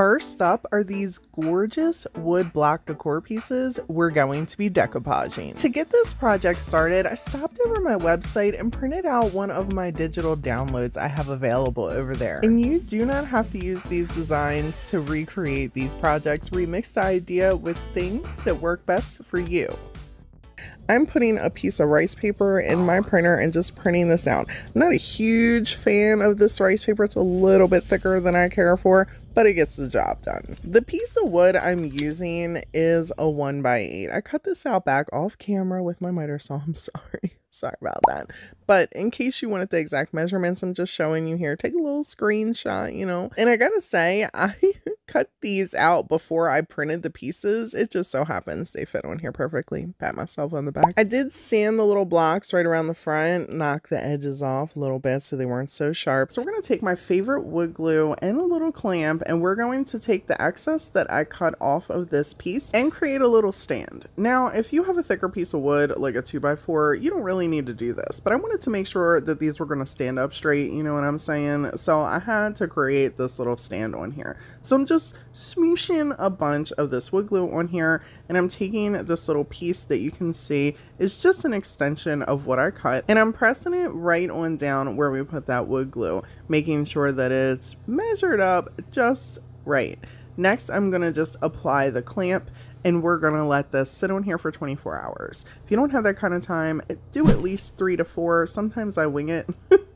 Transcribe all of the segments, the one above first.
First up are these gorgeous wood block decor pieces we're going to be decoupaging. To get this project started, I stopped over my website and printed out one of my digital downloads I have available over there. And you do not have to use these designs to recreate these projects. Remix the idea with things that work best for you. I'm putting a piece of rice paper in my printer and just printing this out. I'm not a huge fan of this rice paper. It's a little bit thicker than I care for, but it gets the job done. The piece of wood I'm using is a 1x8. I cut this out back off camera with my miter saw. I'm sorry. Sorry about that. But in case you wanted the exact measurements, I'm just showing you here. Take a little screenshot, you know. And I gotta say, I cut these out before I printed the pieces. It just so happens they fit on here perfectly. Pat myself on the back. I did sand the little blocks right around the front, knock the edges off a little bit so they weren't so sharp. So we're gonna take my favorite wood glue and a little clamp, and we're going to take the excess that I cut off of this piece and create a little stand. Now, if you have a thicker piece of wood, like a 2x4, you don't really need to do this, but I wanted to make sure that these were going to stand up straight, you know what I'm saying? So I had to create this little stand on here. So I'm just smooshing a bunch of this wood glue on here, and I'm taking this little piece that you can see is just an extension of what I cut, and I'm pressing it right on down where we put that wood glue, making sure that it's measured up just right. Next, I'm going to just apply the clamp, and we're going to let this sit on here for 24 hours. If you don't have that kind of time, do at least 3 to 4. Sometimes I wing it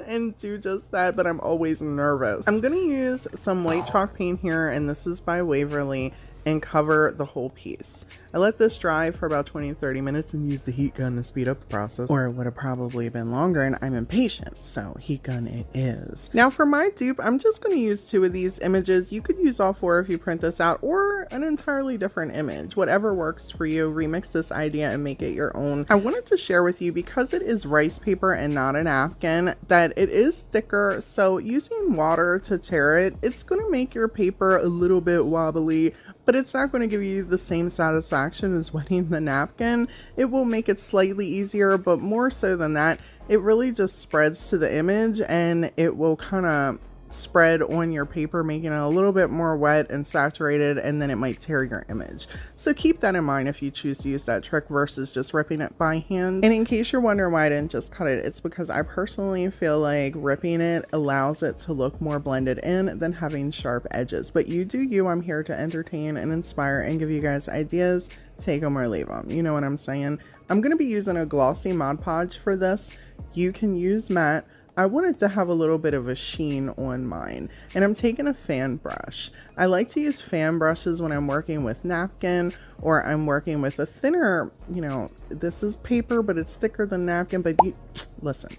and do just that, but I'm always nervous. I'm going to use some white chalk paint here, and this is by Waverly, and cover the whole piece. I let this dry for about 20 to 30 minutes and use the heat gun to speed up the process, or it would have probably been longer, and I'm impatient, so heat gun it is. Now for my dupe, I'm just going to use 2 of these images. You could use all 4 if you print this out, or an entirely different image. Whatever works for you, remix this idea and make it your own. I wanted to share with you, because it is rice paper and not a napkin, that it is thicker, so using water to tear it, it's going to make your paper a little bit wobbly, but it's not going to give you the same satisfaction as wetting the napkin. It will make it slightly easier, but more so than that, it really just spreads to the image, and it will kind of spread on your paper, making it a little bit more wet and saturated, and then it might tear your image. So keep that in mind if you choose to use that trick versus just ripping it by hand. And in case you're wondering why I didn't just cut it, it's because I personally feel like ripping it allows it to look more blended in than having sharp edges. But you do you. I'm here to entertain and inspire and give you guys ideas. Take them or leave them. You know what I'm saying? I'm going to be using a glossy Mod Podge for this. You can use matte. I wanted to have a little bit of a sheen on mine, and I'm taking a fan brush. I like to use fan brushes when I'm working with napkin, or I'm working with a thinner, you know, this is paper, but it's thicker than napkin, but you, listen,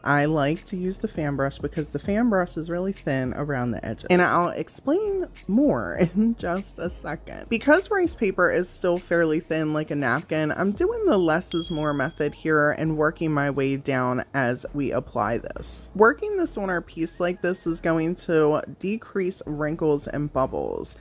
I like to use the fan brush because the fan brush is really thin around the edges. And I'll explain more in just a second. Because rice paper is still fairly thin like a napkin, I'm doing the less is more method here and working my way down as we apply this. Working this on our piece like this is going to decrease wrinkles and bubbles.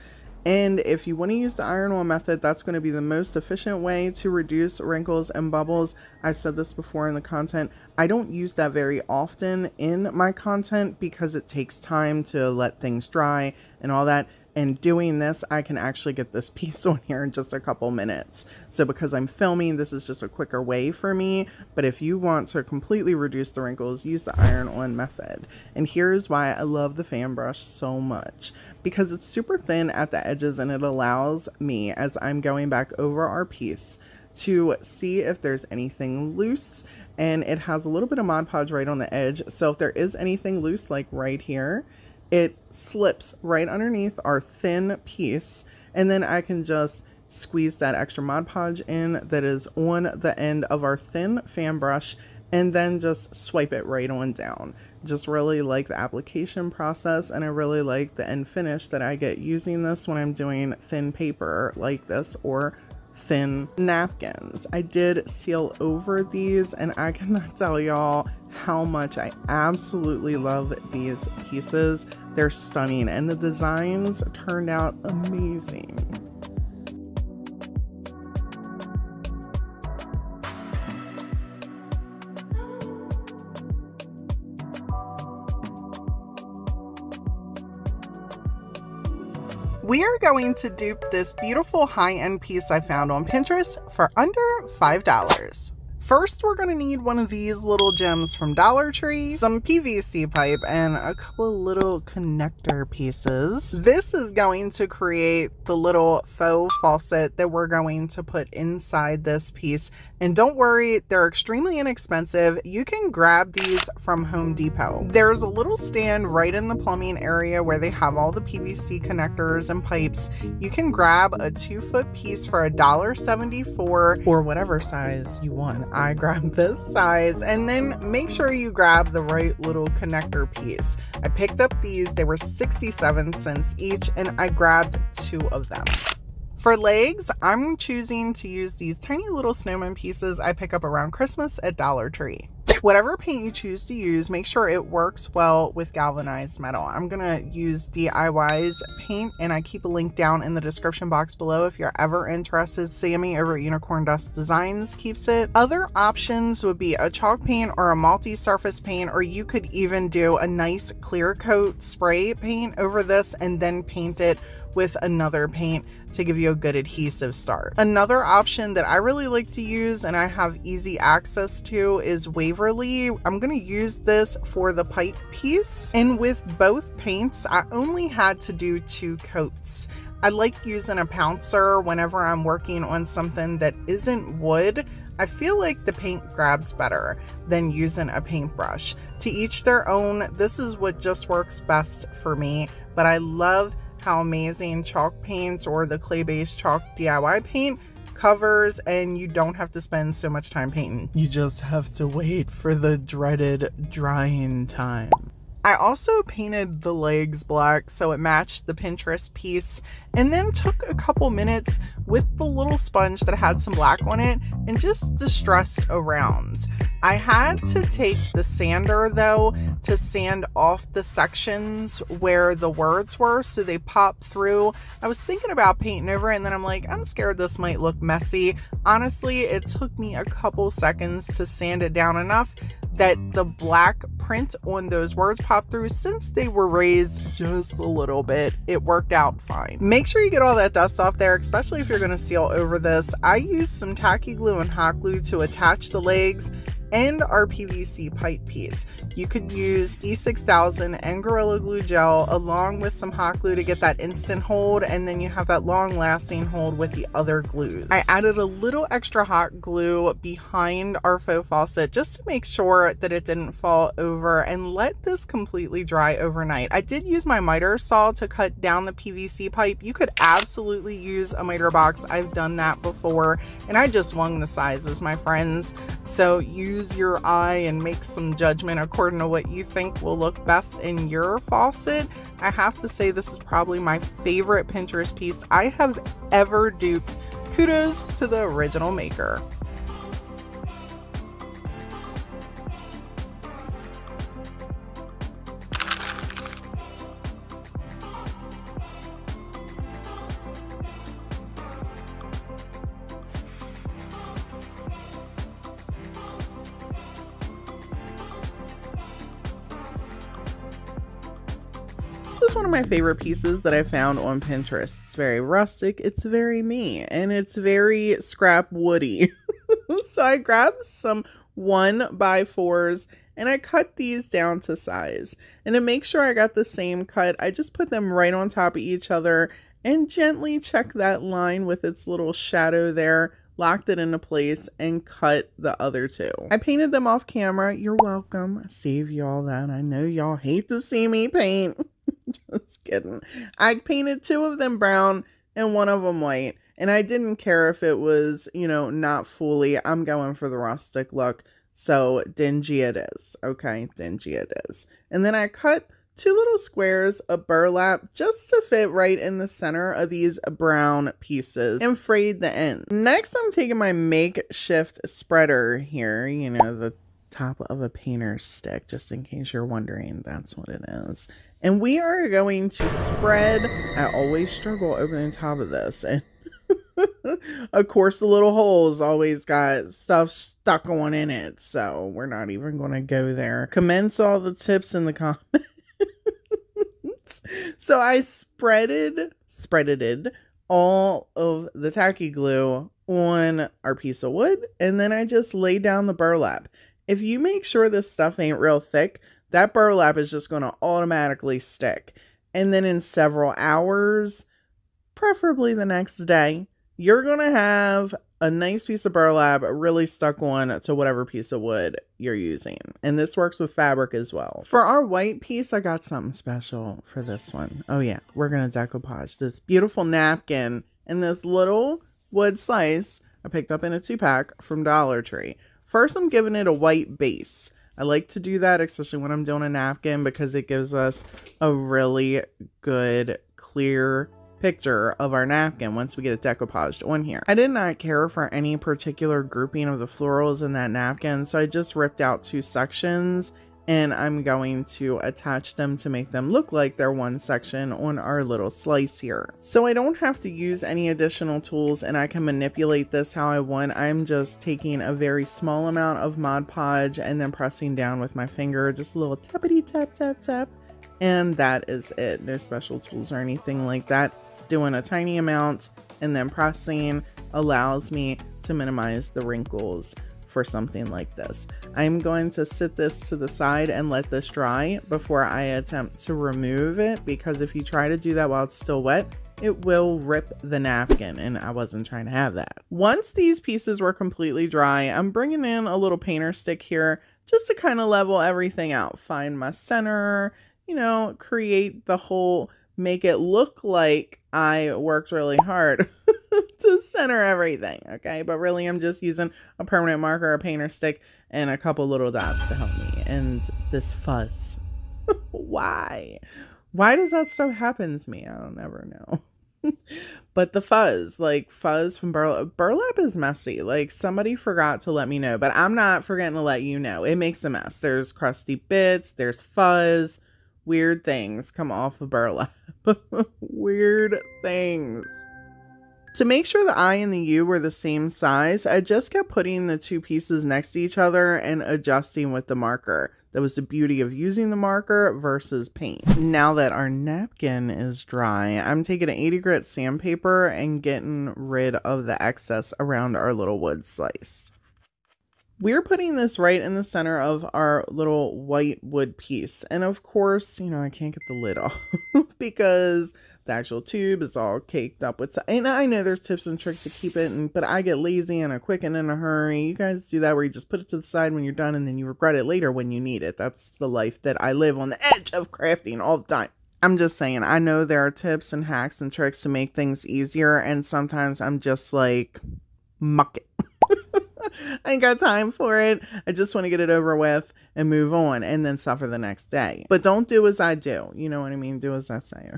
And if you want to use the iron-on method, that's going to be the most efficient way to reduce wrinkles and bubbles. I've said this before in the content. I don't use that very often in my content because it takes time to let things dry and all that. And doing this, I can actually get this piece on here in just a couple minutes. So because I'm filming, this is just a quicker way for me. But if you want to completely reduce the wrinkles, use the iron-on method. And here's why I love the fan brush so much. Because it's super thin at the edges, and it allows me, as I'm going back over our piece, to see if there's anything loose. And it has a little bit of Mod Podge right on the edge. So if there is anything loose, like right here, it slips right underneath our thin piece, and then I can just squeeze that extra Mod Podge in that is on the end of our thin fan brush, and then just swipe it right on down. Just really like the application process, and I really like the end finish that I get using this when I'm doing thin paper like this or thin napkins. I did seal over these, and I cannot tell y'all how much I absolutely love these pieces. They're stunning, and the designs turned out amazing. We are going to dupe this beautiful high-end piece I found on Pinterest for under $5. First, we're going to need one of these little gems from Dollar Tree, some PVC pipe, and a couple little connector pieces. This is going to create the little faux faucet that we're going to put inside this piece. And don't worry, they're extremely inexpensive. You can grab these from Home Depot. There's a little stand right in the plumbing area where they have all the PVC connectors and pipes. You can grab a 2-foot piece for $1.74 or whatever size you want. I grabbed this size, and then make sure you grab the right little connector piece. I picked up these, they were 67 cents each, and I grabbed 2 of them. For legs, I'm choosing to use these tiny little snowman pieces I pick up around Christmas at Dollar Tree. Whatever paint you choose to use, make sure it works well with galvanized metal. I'm gonna use DIY's paint, and I keep a link down in the description box below if you're ever interested. Sammy over at Unicorn Dust Designs keeps it. Other options would be a chalk paint or a multi-surface paint, or you could even do a nice clear coat spray paint over this and then paint it with another paint to give you a good adhesive start. Another option that I really like to use and I have easy access to is Waverly. I'm going to use this for the pipe piece, and with both paints I only had to do 2 coats. I like using a pouncer whenever I'm working on something that isn't wood. I feel like the paint grabs better than using a paintbrush. To each their own. This is what just works best for me, but I love how amazing chalk paints or the clay-based chalk DIY paint covers, and you don't have to spend so much time painting. You just have to wait for the dreaded drying time. I also painted the legs black so it matched the Pinterest piece, and then took a couple minutes with the little sponge that had some black on it and just distressed around. I had to take the sander though to sand off the sections where the words were so they pop through. I was thinking about painting over it, and then I'm like, I'm scared this might look messy. Honestly, it took me a couple seconds to sand it down enough that the black print on those words popped through. Since they were raised just a little bit, it worked out fine. Make sure you get all that dust off there, especially if you're going to seal over this. I used some tacky glue and hot glue to attach the legs and our PVC pipe piece. You could use E6000 and Gorilla Glue gel along with some hot glue to get that instant hold, and then you have that long lasting hold with the other glues. I added a little extra hot glue behind our faux faucet just to make sure that it didn't fall over, and let this completely dry overnight. I did use my miter saw to cut down the PVC pipe. You could absolutely use a miter box. I've done that before, and I just swung the sizes, my friends. So use your eye and make some judgment according to what you think will look best in your faucet. I have to say this is probably my favorite Pinterest piece I have ever duped. Kudos to the original maker. Was one of my favorite pieces that I found on Pinterest. It's very rustic, it's very me, and it's very scrap woody. So I grabbed some 1x4s and I cut these down to size. And to make sure I got the same cut, I just put them right on top of each other and gently check that line with its little shadow there, locked it into place, and cut the other 2. I painted them off camera. You're welcome. I save y'all that. I know y'all hate to see me paint. Just kidding. I painted 2 of them brown and 1 of them white, and I didn't care if it was, you know, not fully. I'm going for the rustic look, so dingy it is. Okay, dingy it is. And then I cut 2 little squares of burlap just to fit right in the center of these brown pieces and frayed the end. Next, I'm taking my makeshift spreader here, you know, the top of a painter's stick, just in case you're wondering, that's what it is. And we are going to spread. I always struggle opening the top of this. And of course, the little holes always got stuff stuck on in it. So we're not even going to go there. Commence all the tips in the comments. So I spreaded spreaded all of the tacky glue on our piece of wood, and then I just laid down the burlap. If you make sure this stuff ain't real thick, that burlap is just going to automatically stick. And then in several hours, preferably the next day, you're going to have a nice piece of burlap really stuck on to whatever piece of wood you're using. And this works with fabric as well. For our white piece, I got something special for this one. Oh yeah, we're going to decoupage this beautiful napkin and this little wood slice I picked up in a 2-pack from Dollar Tree. First, I'm giving it a white base. I like to do that, especially when I'm doing a napkin, because it gives us a really good, clear picture of our napkin once we get it decoupaged on here. I did not care for any particular grouping of the florals in that napkin, so I just ripped out 2 sections, and I'm going to attach them to make them look like they're one section on our little slice here. So I don't have to use any additional tools, and I can manipulate this how I want. I'm just taking a very small amount of Mod Podge and then pressing down with my finger, just a little tappity tap tap tap, and that is it. No special tools or anything like that. Doing a tiny amount and then pressing allows me to minimize the wrinkles for something like this. I'm going to sit this to the side and let this dry before I attempt to remove it, because if you try to do that while it's still wet, it will rip the napkin, and I wasn't trying to have that. Once these pieces were completely dry, I'm bringing in a little painter stick here just to kind of level everything out, find my center, you know, create the whole, make it look like I worked really hard to center everything, okay? But really, I'm just using a permanent marker, a painter stick, and a couple little dots to help me. And this fuzz. Why? Why does that stuff happen to me? I don't ever know. But the fuzz, like fuzz from burlap. Burlap is messy. Like, somebody forgot to let me know, but I'm not forgetting to let you know. It makes a mess. There's crusty bits, there's fuzz. Weird things come off of burlap. Weird things. To make sure the I and the U were the same size, I just kept putting the 2 pieces next to each other and adjusting with the marker. That was the beauty of using the marker versus paint. Now that our napkin is dry, I'm taking an 80 grit sandpaper and getting rid of the excess around our little wood slice. We're putting this right in the center of our little white wood piece. And of course, you know, I can't get the lid off because the actual tube is all caked up with, and I know there's tips and tricks to keep it, but I get lazy and I quicken in a hurry. You guys do that where you just put it to the side when you're done and then you regret it later when you need it. That's the life that I live, on the edge of crafting all the time. I'm just saying, I know there are tips and hacks and tricks to make things easier, and sometimes I'm just like, muck it. I ain't got time for it. I just want to get it over with and move on and then suffer the next day. But don't do as I do. You know what I mean? Do as I say.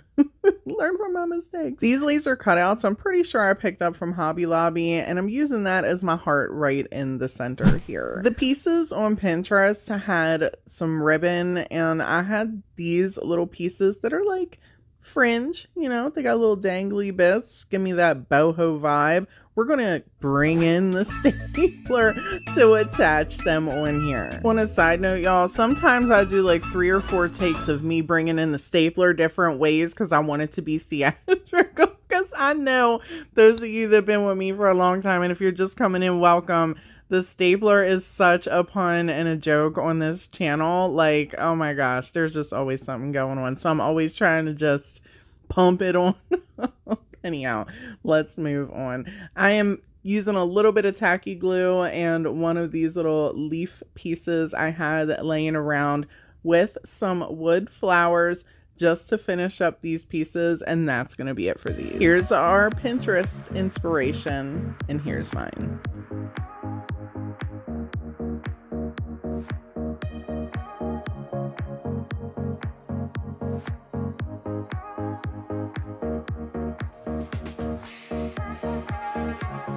Learn from my mistakes. These laser cutouts, I'm pretty sure I picked up from Hobby Lobby, and I'm using that as my heart right in the center here. The pieces on Pinterest had some ribbon, and I had these little pieces that are like fringe, you know, they got little dangly bits, give me that boho vibe. We're gonna bring in the stapler to attach them on here. On a side note, y'all, sometimes I do like 3 or 4 takes of me bringing in the stapler different ways because I want it to be theatrical, because I know those of you that have been with me for a long time, and if you're just coming in, welcome. The stapler is such a pun and a joke on this channel. Like, oh my gosh, there's just always something going on. So I'm always trying to just pump it on. Anyhow, let's move on. I am using a little bit of tacky glue and one of these little leaf pieces I had laying around with some wood flowers just to finish up these pieces, and that's going to be it for these. Here's our Pinterest inspiration, and here's mine.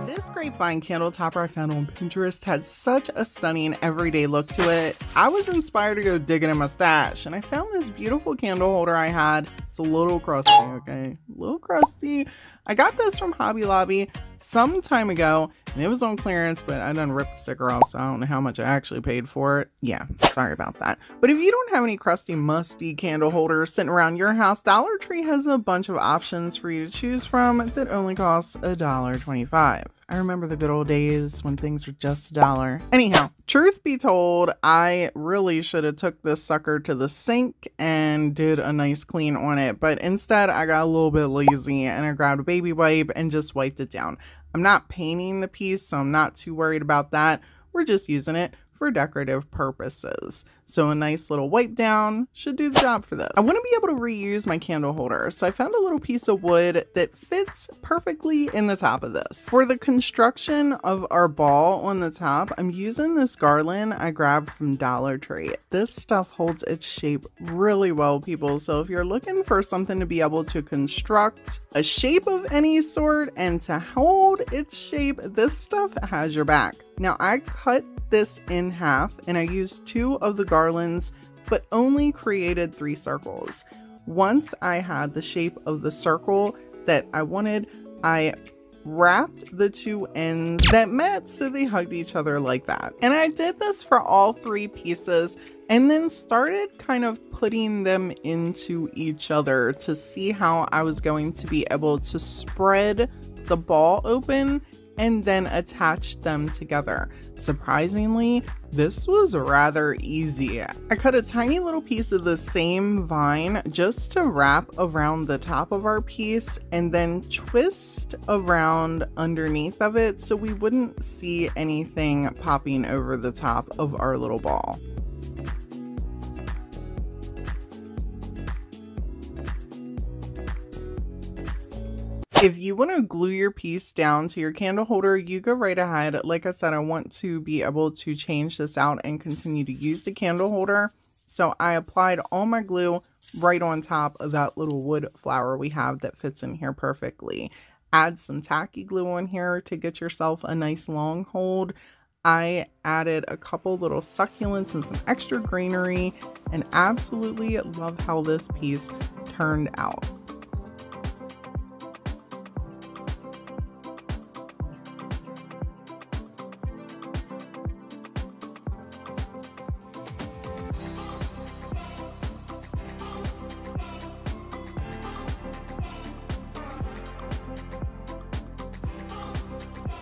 This grapevine candle topper I found on Pinterest had such a stunning everyday look to it. I was inspired to go digging in my stash, and I found this beautiful candle holder I had. It's a little crusty, okay? A little crusty. I got this from Hobby Lobby. some time ago, and it was on clearance, but I done ripped the sticker off, so I don't know how much I actually paid for it. Yeah, sorry about that. But if you don't have any crusty, musty candle holders sitting around your house, Dollar Tree has a bunch of options for you to choose from that only cost $1.25. I remember the good old days when things were just $1. Anyhow, truth be told, I really should have took this sucker to the sink and did a nice clean on it, but instead I got a little bit lazy and I grabbed a baby wipe and just wiped it down. I'm not painting the piece, so I'm not too worried about that. We're just using it for decorative purposes. So a nice little wipe down should do the job for this. I want to be able to reuse my candle holder, so I found a little piece of wood that fits perfectly in the top of this. For the construction of our ball on the top, I'm using this garland I grabbed from Dollar Tree. This stuff holds its shape really well, people, so if you're looking for something to be able to construct a shape of any sort and to hold its shape, this stuff has your back. Now I cut this in half and I used 2 of the garlands, but only created 3 circles. Once I had the shape of the circle that I wanted, I wrapped the 2 ends that met so they hugged each other like that. And I did this for all 3 pieces and then started kind of putting them into each other to see how I was going to be able to spread the ball open and then attach them together. Surprisingly, this was rather easy. I cut a tiny little piece of the same vine just to wrap around the top of our piece and then twist around underneath of it so we wouldn't see anything popping over the top of our little ball. If you want to glue your piece down to your candle holder, you go right ahead. Like I said, I want to be able to change this out and continue to use the candle holder. So I applied all my glue right on top of that little wood flower we have that fits in here perfectly. Add some tacky glue on here to get yourself a nice long hold. I added a couple little succulents and some extra greenery and absolutely love how this piece turned out.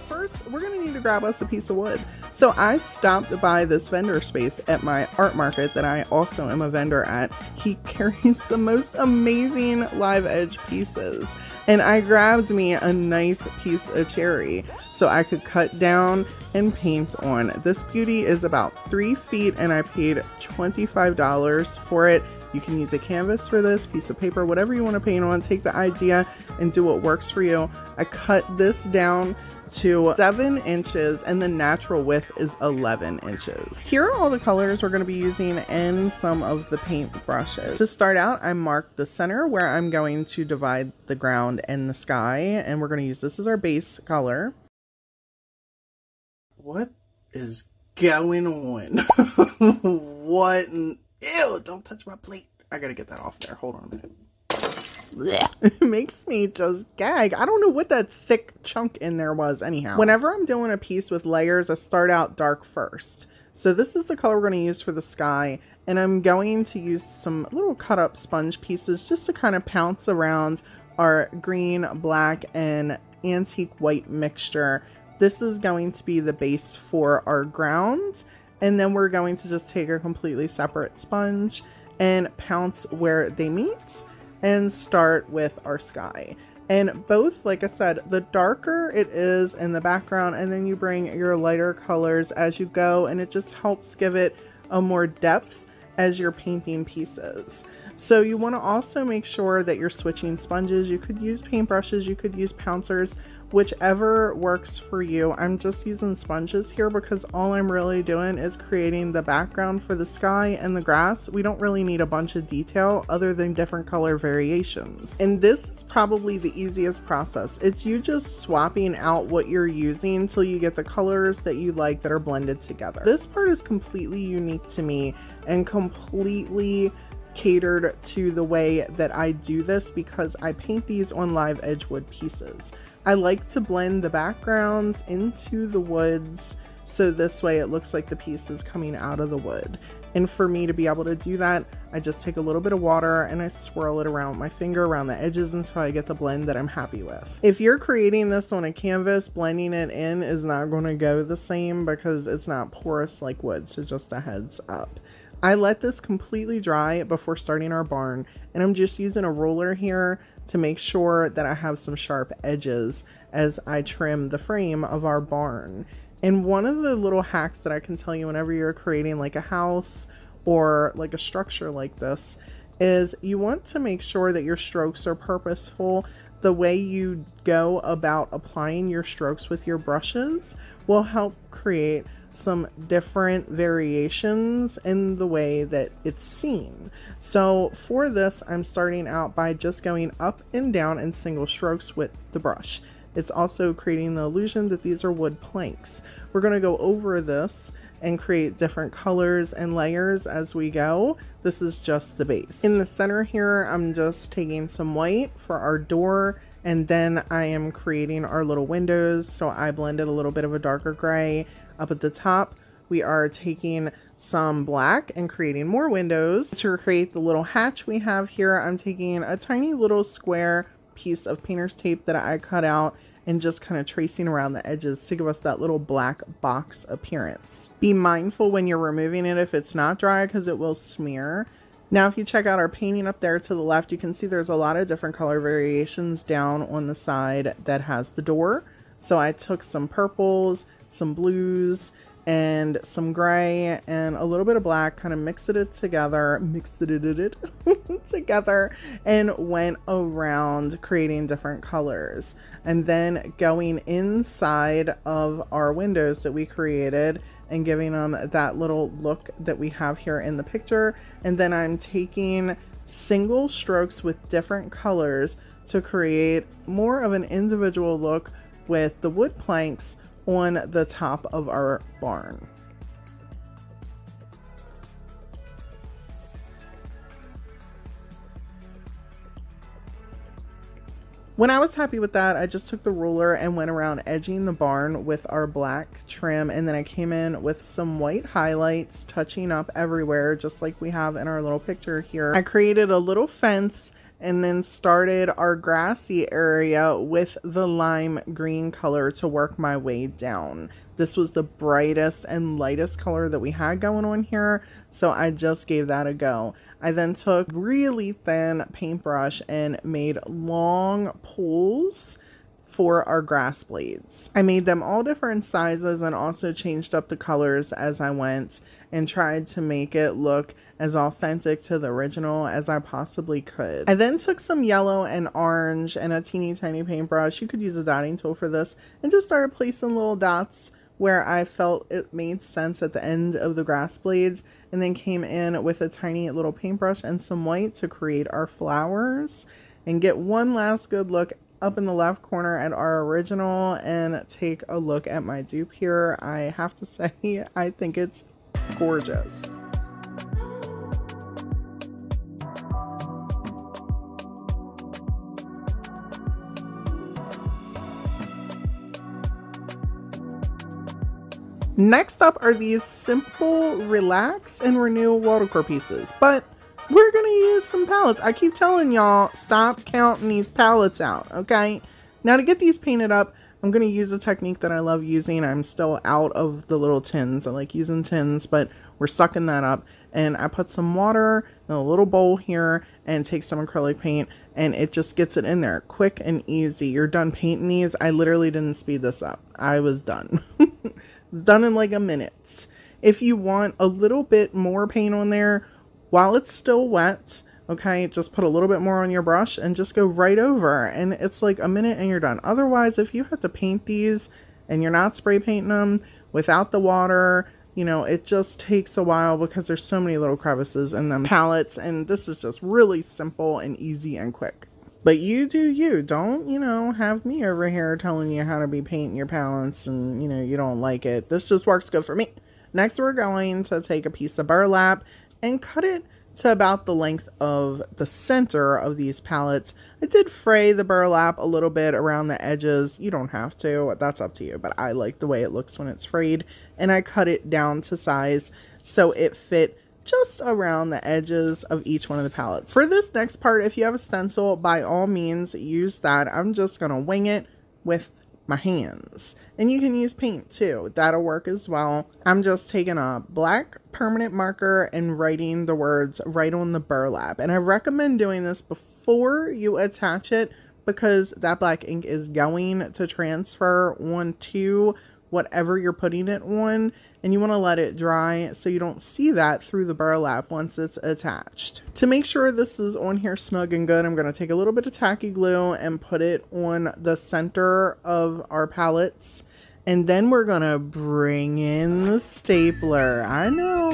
First, we're going to need to grab us a piece of wood. So I stopped by this vendor space at my art market that I also am a vendor at. He carries the most amazing live edge pieces. And I grabbed me a nice piece of cherry so I could cut down and paint on. This beauty is about 3 feet and I paid $25 for it. You can use a canvas for this, piece of paper, whatever you want to paint on. Take the idea and do what works for you. I cut this down to 7 inches and the natural width is 11 inches. Here are all the colors we're going to be using and some of the paint brushes. To start out, I marked the center where I'm going to divide the ground and the sky, and we're going to use this as our base color. What is going on? What? Ew, don't touch my plate. I gotta get that off there. Hold on a minute. It makes me just gag. I don't know what that thick chunk in there was anyhow. Whenever I'm doing a piece with layers, I start out dark first. So this is the color we're going to use for the sky. And I'm going to use some little cut up sponge pieces just to kind of pounce around our green, black, and antique white mixture. This is going to be the base for our ground. And then we're going to just take a completely separate sponge and pounce where they meet and start with our sky. And both, like I said, the darker it is in the background, and then you bring your lighter colors as you go, and it just helps give it a more depth as you're painting pieces. So you want to also make sure that you're switching sponges. You could use paintbrushes, you could use pouncers, whichever works for you. I'm just using sponges here because all I'm really doing is creating the background for the sky and the grass. We don't really need a bunch of detail other than different color variations. And this is probably the easiest process. It's you just swapping out what you're using until you get the colors that you like that are blended together. This part is completely unique to me and completely catered to the way that I do this because I paint these on live edge wood pieces. I like to blend the backgrounds into the woods so this way it looks like the piece is coming out of the wood. And for me to be able to do that, I just take a little bit of water and I swirl it around with my finger around the edges until I get the blend that I'm happy with. If you're creating this on a canvas, blending it in is not going to go the same because it's not porous like wood, so just a heads up. I let this completely dry before starting our barn, and I'm just using a ruler here to make sure that I have some sharp edges as I trim the frame of our barn. And one of the little hacks that I can tell you whenever you're creating like a house or like a structure like this is you want to make sure that your strokes are purposeful. The way you go about applying your strokes with your brushes will help create some different variations in the way that it's seen. So for this, I'm starting out by just going up and down in single strokes with the brush. It's also creating the illusion that these are wood planks. We're going to go over this and create different colors and layers as we go. This is just the base. In the center here, I'm just taking some white for our door, and then I am creating our little windows. So I blended a little bit of a darker gray. Up at the top, we are taking some black and creating more windows. To create the little hatch we have here, I'm taking a tiny little square piece of painter's tape that I cut out and just kind of tracing around the edges to give us that little black box appearance. Be mindful when you're removing it if it's not dry because it will smear. Now if you check out our painting up there to the left, you can see there's a lot of different color variations down on the side that has the door. So I took some purples, some blues, and some gray and a little bit of black, kind of mixed it together, and went around creating different colors. And then going inside of our windows that we created and giving them that little look that we have here in the picture. And then I'm taking single strokes with different colors to create more of an individual look with the wood planks on the top of our barn. When I was happy with that, I just took the ruler and went around edging the barn with our black trim, and then I came in with some white highlights touching up everywhere just like we have in our little picture here. I created a little fence and then started our grassy area with the lime green color to work my way down. This was the brightest and lightest color that we had going on here, so I just gave that a go. I then took really thin paintbrush and made long pulls for our grass blades. I made them all different sizes and also changed up the colors as I went and tried to make it look as authentic to the original as I possibly could. I then took some yellow and orange and a teeny tiny paintbrush, you could use a dotting tool for this, and just started placing little dots where I felt it made sense at the end of the grass blades, and then came in with a tiny little paintbrush and some white to create our flowers and get one last good look up in the left corner at our original and take a look at my dupe here. I have to say, I think it's gorgeous. Next up are these simple relax and renew wall decor pieces, but we're gonna use some palettes. I keep telling y'all, stop counting these palettes out, okay? Now to get these painted up, I'm gonna use a technique that I love using. I'm still out of the little tins. I like using tins, but we're sucking that up. And I put some water in a little bowl here and take some acrylic paint, and it just gets it in there quick and easy. You're done painting these. I literally didn't speed this up. I was done. Done in like a minute. If you want a little bit more paint on there while it's still wet, okay, just put a little bit more on your brush and just go right over, and it's like a minute and you're done. Otherwise, if you have to paint these and you're not spray painting them without the water, you know, it just takes a while because there's so many little crevices in them palettes, and this is just really simple and easy and quick. But you do you. Don't, you know, have me over here telling you how to be painting your palettes and, you know, you don't like it. This just works good for me. Next, we're going to take a piece of burlap and cut it to about the length of the center of these palettes. I did fray the burlap a little bit around the edges. You don't have to, that's up to you, but I like the way it looks when it's frayed. And I cut it down to size so it fit just around the edges of each one of the palettes. For this next part, if you have a stencil, by all means use that. I'm just gonna wing it with my hands, and you can use paint too, that'll work as well. I'm just taking a black permanent marker and writing the words right on the burlap, and I recommend doing this before you attach it because that black ink is going to transfer onto whatever you're putting it on, and you want to let it dry so you don't see that through the burlap once it's attached. To make sure this is on here snug and good, I'm going to take a little bit of tacky glue and put it on the center of our palettes, and then we're going to bring in the stapler. I know,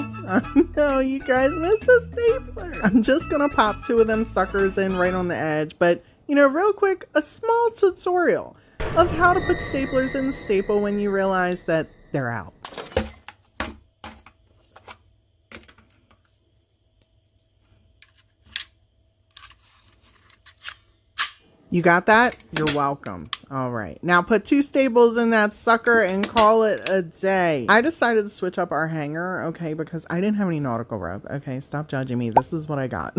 you guys missed the stapler. I'm just going to pop 2 of them suckers in right on the edge, but you know, real quick, a small tutorial of how to put staplers in the staple when you realize that they're out. You got that? You're welcome. All right. Now put 2 staples in that sucker and call it a day. I decided to switch up our hanger, okay, because I didn't have any nautical rope. Okay, stop judging me. This is what I got.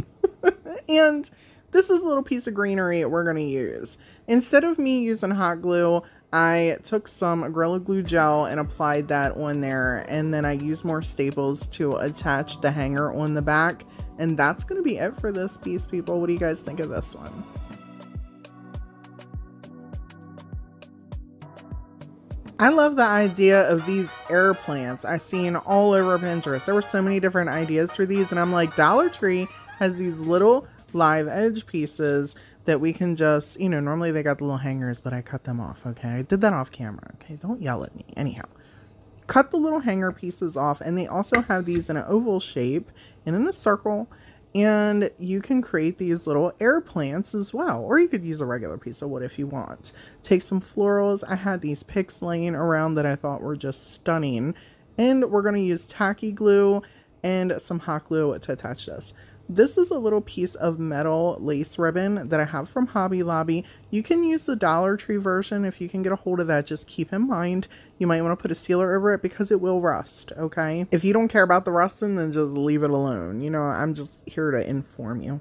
And this is a little piece of greenery we're going to use. Instead of me using hot glue, I took some Gorilla Glue gel and applied that on there. And then I used more staples to attach the hanger on the back. And that's going to be it for this piece, people. What do you guys think of this one? I love the idea of these air plants I've seen all over Pinterest. There were so many different ideas for these, and I'm like, Dollar Tree has these little live edge pieces that we can just, you know, normally they got the little hangers, but I cut them off, okay? I did that off camera, okay? Don't yell at me. Anyhow, cut the little hanger pieces off, and they also have these in an oval shape and in a circle, and you can create these little air plants as well, or you could use a regular piece of wood if you want. Take some florals. I had these picks laying around that I thought were just stunning, and we're going to use tacky glue and some hot glue to attach this. This is a little piece of metal lace ribbon that I have from Hobby Lobby. You can use the Dollar Tree version if you can get a hold of that. Just keep in mind, you might want to put a sealer over it because it will rust, okay? If you don't care about the rusting, then just leave it alone. You know, I'm just here to inform you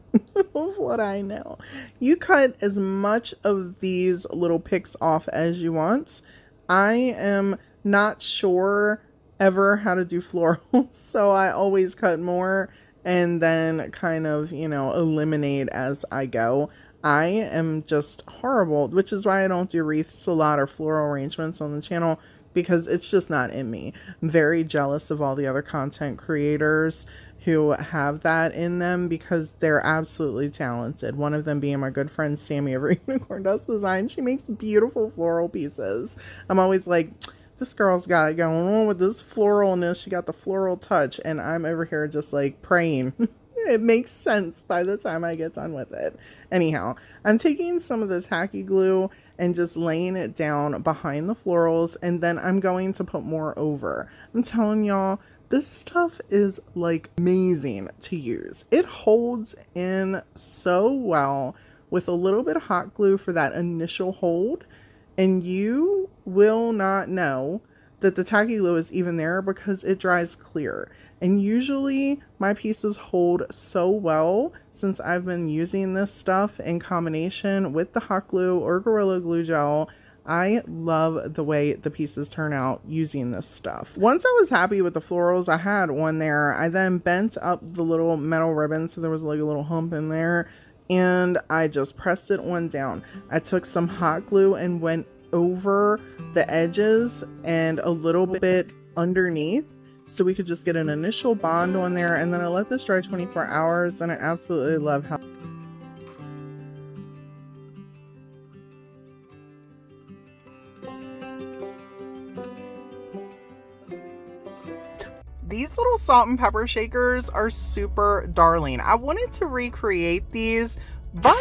of what I know. You cut as much of these little picks off as you want. I am not sure ever how to do florals, so I always cut more and then kind of, you know, eliminate as I go. I am just horrible, which is why I don't do wreaths a lot or floral arrangements on the channel, because it's just not in me. I'm very jealous of all the other content creators who have that in them because they're absolutely talented. One of them being my good friend Sammy over Unicorn Dust Design. She makes beautiful floral pieces. I'm always like, this girl's got it going on with this floralness. She got the floral touch, and I'm over here just like praying. It makes sense by the time I get done with it. Anyhow, I'm taking some of the tacky glue and just laying it down behind the florals, and then I'm going to put more over. I'm telling y'all, this stuff is like amazing to use. It holds in so well with a little bit of hot glue for that initial hold. And you will not know that the tacky glue is even there because it dries clear. And usually my pieces hold so well since I've been using this stuff in combination with the hot glue or Gorilla Glue gel. I love the way the pieces turn out using this stuff. Once I was happy with the florals, I had one there. I then bent up the little metal ribbon so there was like a little hump in there. And I just pressed it on down. I took some hot glue and went over the edges and a little bit underneath so we could just get an initial bond on there, and then I let this dry 24 hours, and I absolutely love how these little salt and pepper shakers are super darling. I wanted to recreate these, but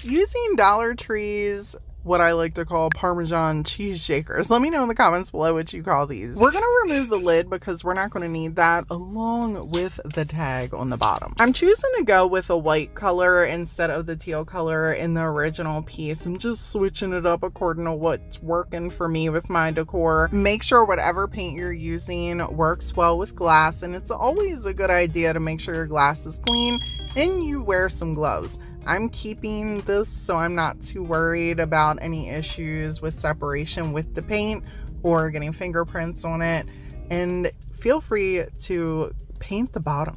using Dollar Tree's what I like to call Parmesan cheese shakers. Let me know in the comments below what you call these. We're gonna remove the lid because we're not gonna need that, along with the tag on the bottom. I'm choosing to go with a white color instead of the teal color in the original piece. I'm just switching it up according to what's working for me with my decor. Make sure whatever paint you're using works well with glass, and it's always a good idea to make sure your glass is clean and you wear some gloves. I'm keeping this so I'm not too worried about any issues with separation with the paint or getting fingerprints on it. And feel free to paint the bottom.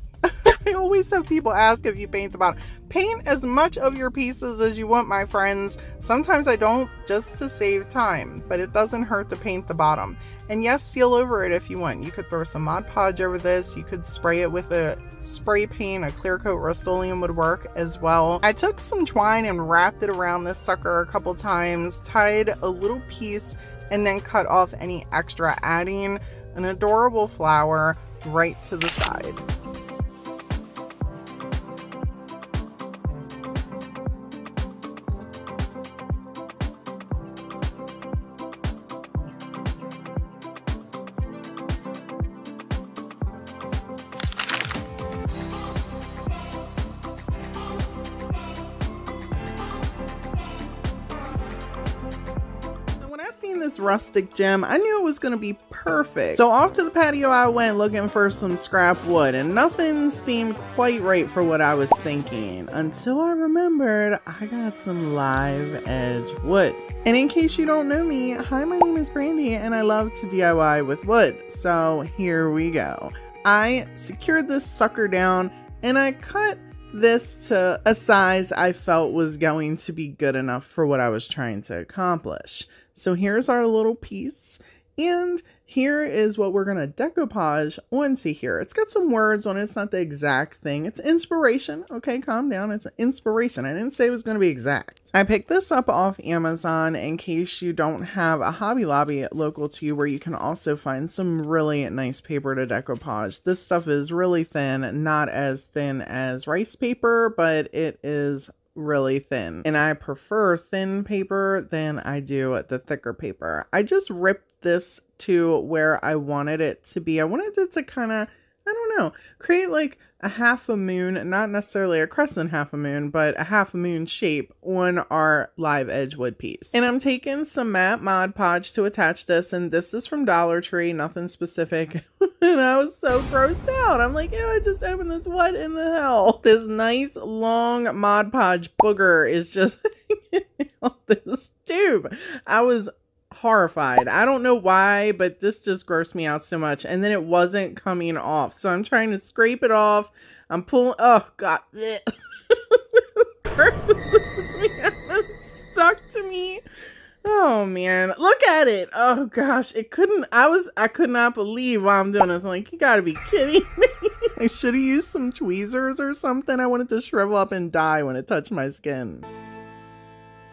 I always have people ask if you paint the bottom. Paint as much of your pieces as you want, my friends. Sometimes I don't, just to save time, but it doesn't hurt to paint the bottom. And yes, seal over it if you want. You could throw some Mod Podge over this. You could spray it with a spray paint. A clear coat Rust-Oleum would work as well. I took some twine and wrapped it around this sucker a couple times, tied a little piece, and then cut off any extra, adding an adorable flower right to the side. This rustic gem, I knew it was going to be perfect. So off to the patio I went looking for some scrap wood, and nothing seemed quite right for what I was thinking until I remembered I got some live edge wood. And in case you don't know me, hi, my name is Brandy and I love to DIY with wood. So here we go. I secured this sucker down and I cut this to a size I felt was going to be good enough for what I was trying to accomplish. So here's our little piece, and here is what we're going to decoupage onto here. It's got some words on it. It's not the exact thing. It's inspiration. Okay, calm down. It's an inspiration. I didn't say it was going to be exact. I picked this up off Amazon in case you don't have a Hobby Lobby local to you where you can also find some really nice paper to decoupage. This stuff is really thin, not as thin as rice paper, but it is really thin, and I prefer thin paper than I do the thicker paper. I just ripped this to where I wanted it to be. I wanted it to kind of, I don't know, create like a half a moon, not necessarily a crescent half a moon, but a half a moon shape on our live edge wood piece. And I'm taking some matte Mod Podge to attach this, and this is from Dollar Tree, nothing specific. And I was so grossed out. I'm like, ew, I just opened this. What in the hell? This nice long Mod Podge booger is just on this tube. I was horrified. I don't know why, but this just grossed me out so much. And then it wasn't coming off. So I'm trying to scrape it off. I'm pulling, oh God. It's stuck to me. Oh man, look at it. Oh gosh, it couldn't, I could not believe why I'm doing this. I'm like, you gotta be kidding me. I should have used some tweezers or something. I wanted to shrivel up and die when it touched my skin.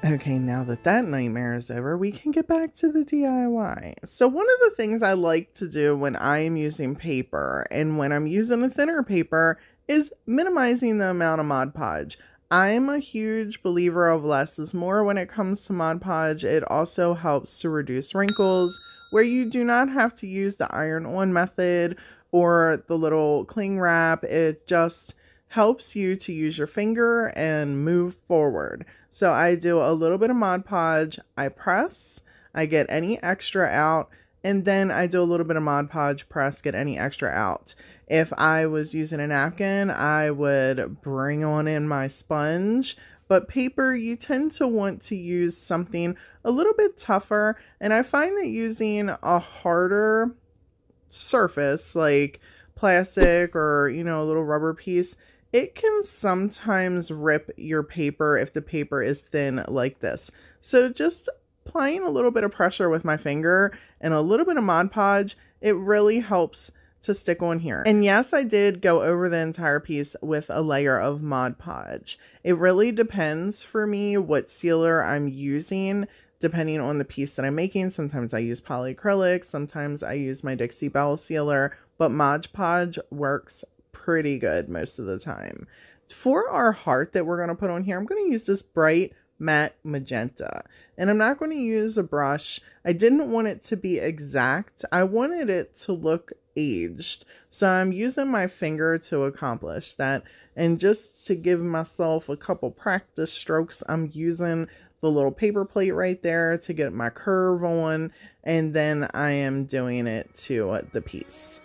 Okay, now that that nightmare is over, we can get back to the DIY. So one of the things I like to do when I am using paper and when I'm using a thinner paper is minimizing the amount of Mod Podge. I'm a huge believer of less is more when it comes to Mod Podge. It also helps to reduce wrinkles where you do not have to use the iron-on method or the little cling wrap. It just helps you to use your finger and move forward. So I do a little bit of Mod Podge, I press, I get any extra out, and then I do a little bit of Mod Podge, press, get any extra out. If I was using a napkin, I would bring on in my sponge, but paper, you tend to want to use something a little bit tougher, and I find that using a harder surface like plastic or, you know, a little rubber piece, it can sometimes rip your paper if the paper is thin like this. So just applying a little bit of pressure with my finger and a little bit of Mod Podge, it really helps to stick on here. And yes, I did go over the entire piece with a layer of Mod Podge. It really depends for me what sealer I'm using, depending on the piece that I'm making. Sometimes I use polyacrylic, sometimes I use my Dixie Belle sealer, but Mod Podge works pretty good most of the time. For our heart that we're going to put on here, I'm going to use this bright matte magenta. And I'm not going to use a brush. I didn't want it to be exact. I wanted it to look aged. So I'm using my finger to accomplish that. And just to give myself a couple practice strokes, I'm using the little paper plate right there to get my curve on. And then I am doing it to the piece.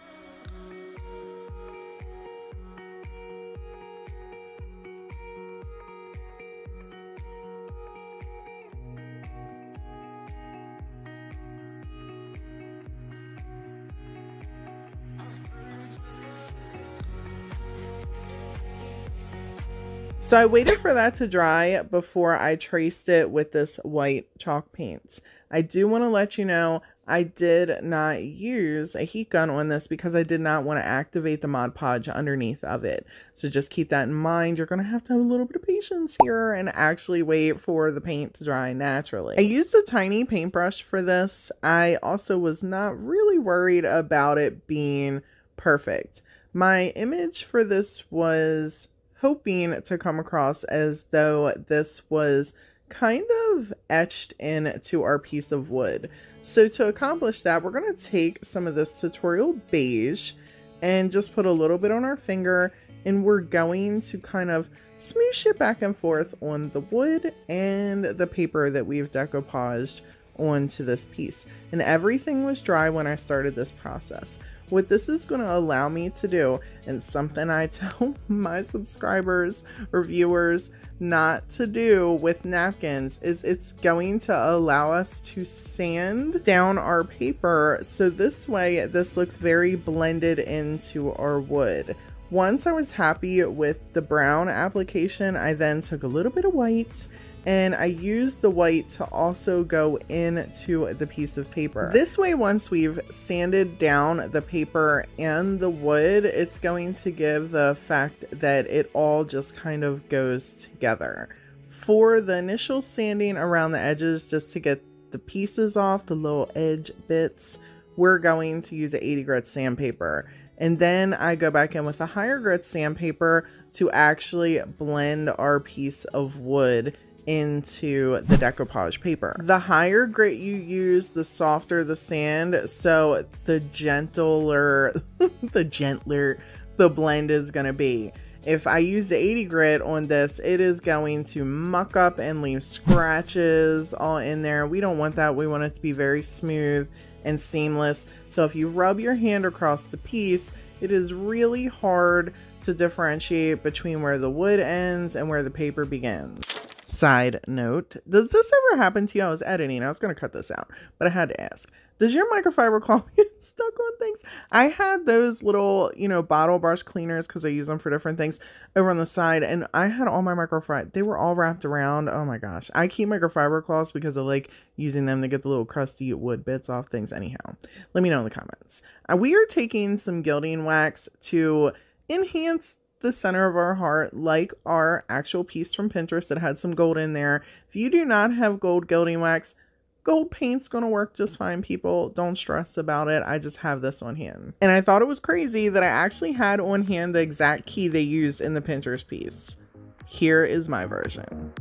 So I waited for that to dry before I traced it with this white chalk paint. I do want to let you know I did not use a heat gun on this because I did not want to activate the Mod Podge underneath of it. So just keep that in mind. You're going to have a little bit of patience here and actually wait for the paint to dry naturally. I used a tiny paintbrush for this. I also was not really worried about it being perfect. My image for this was hoping to come across as though this was kind of etched into our piece of wood. So to accomplish that, we're going to take some of this tutorial beige and just put a little bit on our finger, and we're going to kind of smoosh it back and forth on the wood and the paper that we've decoupaged onto this piece. And everything was dry when I started this process. What this is going to allow me to do, and something I tell my subscribers or viewers not to do with napkins, is it's going to allow us to sand down our paper so this way this looks very blended into our wood. Once I was happy with the brown application, I then took a little bit of white and I used the white to also go into the piece of paper. This way, once we've sanded down the paper and the wood, it's going to give the effect that it all just kind of goes together. For the initial sanding around the edges, just to get the pieces off, the little edge bits, we're going to use an 80 grit sandpaper. And then I go back in with a higher grit sandpaper to actually blend our piece of wood into the decoupage paper. The higher grit you use, the softer the sand, so the gentler the blend is going to be. If I use the 80 grit on this, it is going to muck up and leave scratches all in there. We don't want that. We want it to be very smooth and seamless. So if you rub your hand across the piece, it is really hard to differentiate between where the wood ends and where the paper begins. Side note, does this ever happen to you? I was editing, I was going to cut this out, but I had to ask. Does your microfiber cloth get stuck on things? I had those little, bottle brush cleaners because I use them for different things over on the side, and I had all my microfiber, they were all wrapped around. Oh my gosh. I keep microfiber cloths because I like using them to get the little crusty wood bits off things. Anyhow, let me know in the comments. We are taking some gilding wax to enhance the center of our heart, like our actual piece from Pinterest that had some gold in there. If you do not have gold gilding wax, gold paint's gonna work just fine, people. Don't stress about it. I just have this on hand. And I thought it was crazy that I actually had on hand the exact key they used in the Pinterest piece. Here is my version.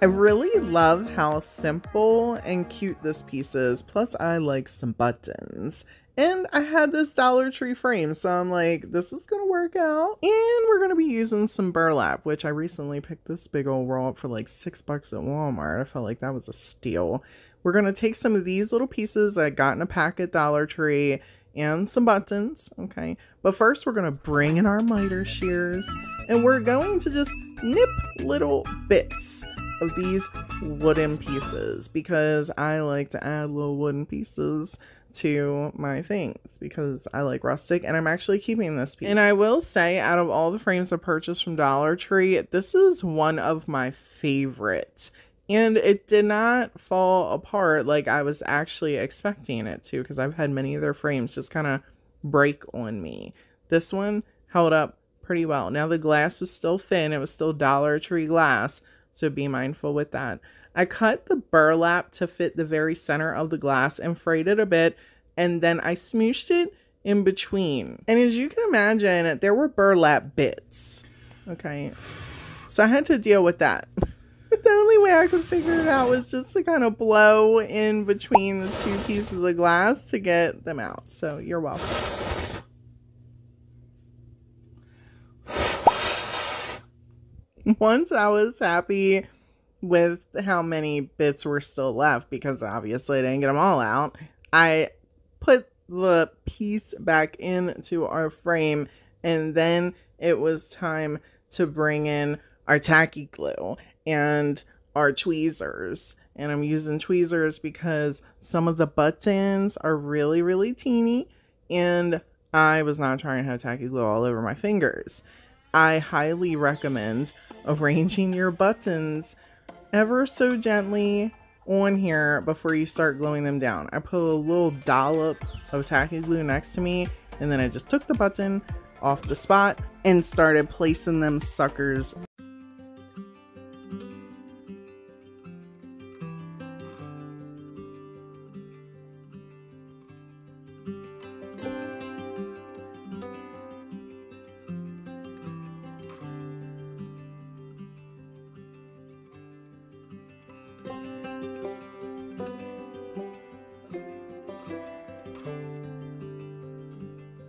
I really love how simple and cute this piece is. Plus, I like some buttons. And I had this Dollar Tree frame, so I'm like, this is going to work out. And we're going to be using some burlap, which I recently picked this big old roll up for like $6 at Walmart. I felt like that was a steal. We're going to take some of these little pieces I got in a pack at Dollar Tree and some buttons, okay? But first, we're going to bring in our miter shears, and we're going to just nip little bits of these wooden pieces because I like to add little wooden pieces to my things because I like rustic, and I'm actually keeping this piece. And I will say, out of all the frames I purchased from Dollar Tree, this is one of my favorites. And it did not fall apart like I was actually expecting it to, because I've had many of their frames just kind of break on me. This one held up pretty well. Now the glass was still thin, it was still Dollar Tree glass, so be mindful with that. I cut the burlap to fit the very center of the glass and frayed it a bit, and then I smooshed it in between. And as you can imagine, there were burlap bits. Okay, so I had to deal with that. The only way I could figure it out was just to kind of blow in between the two pieces of glass to get them out. So you're welcome. Once I was happy with how many bits were still left, because obviously I didn't get them all out, I put the piece back into our frame, and then it was time to bring in our tacky glue and our tweezers. And I'm using tweezers because some of the buttons are really, really teeny, and I was not trying to have tacky glue all over my fingers. I highly recommend arranging your buttons ever so gently on here before you start gluing them down. I put a little dollop of tacky glue next to me, and then I just took the button off the spot and started placing them suckers.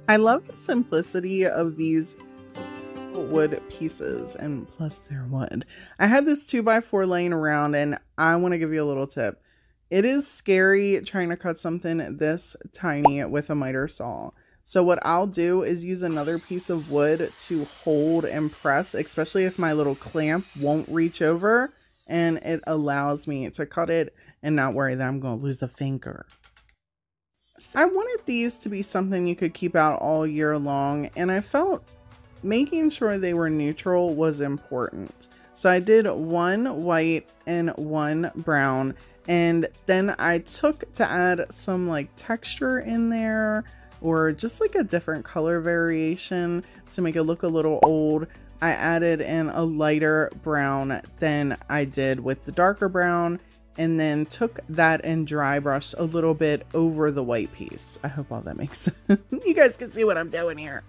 I love the simplicity of these wood pieces, and plus they're wood. I had this 2x4 laying around, and I want to give you a little tip. It is scary trying to cut something this tiny with a miter saw. So what I'll do is use another piece of wood to hold and press, especially if my little clamp won't reach over, and it allows me to cut it and not worry that I'm going to lose a finger. I wanted these to be something you could keep out all year long, and I felt making sure they were neutral was important. So I did one white and one brown, and then I took to add some like texture in there, or just like a different color variation to make it look a little old. I added in a lighter brown than I did with the darker brown, and then took that and dry brushed a little bit over the white piece. I hope all that makes sense. You guys can see what I'm doing here.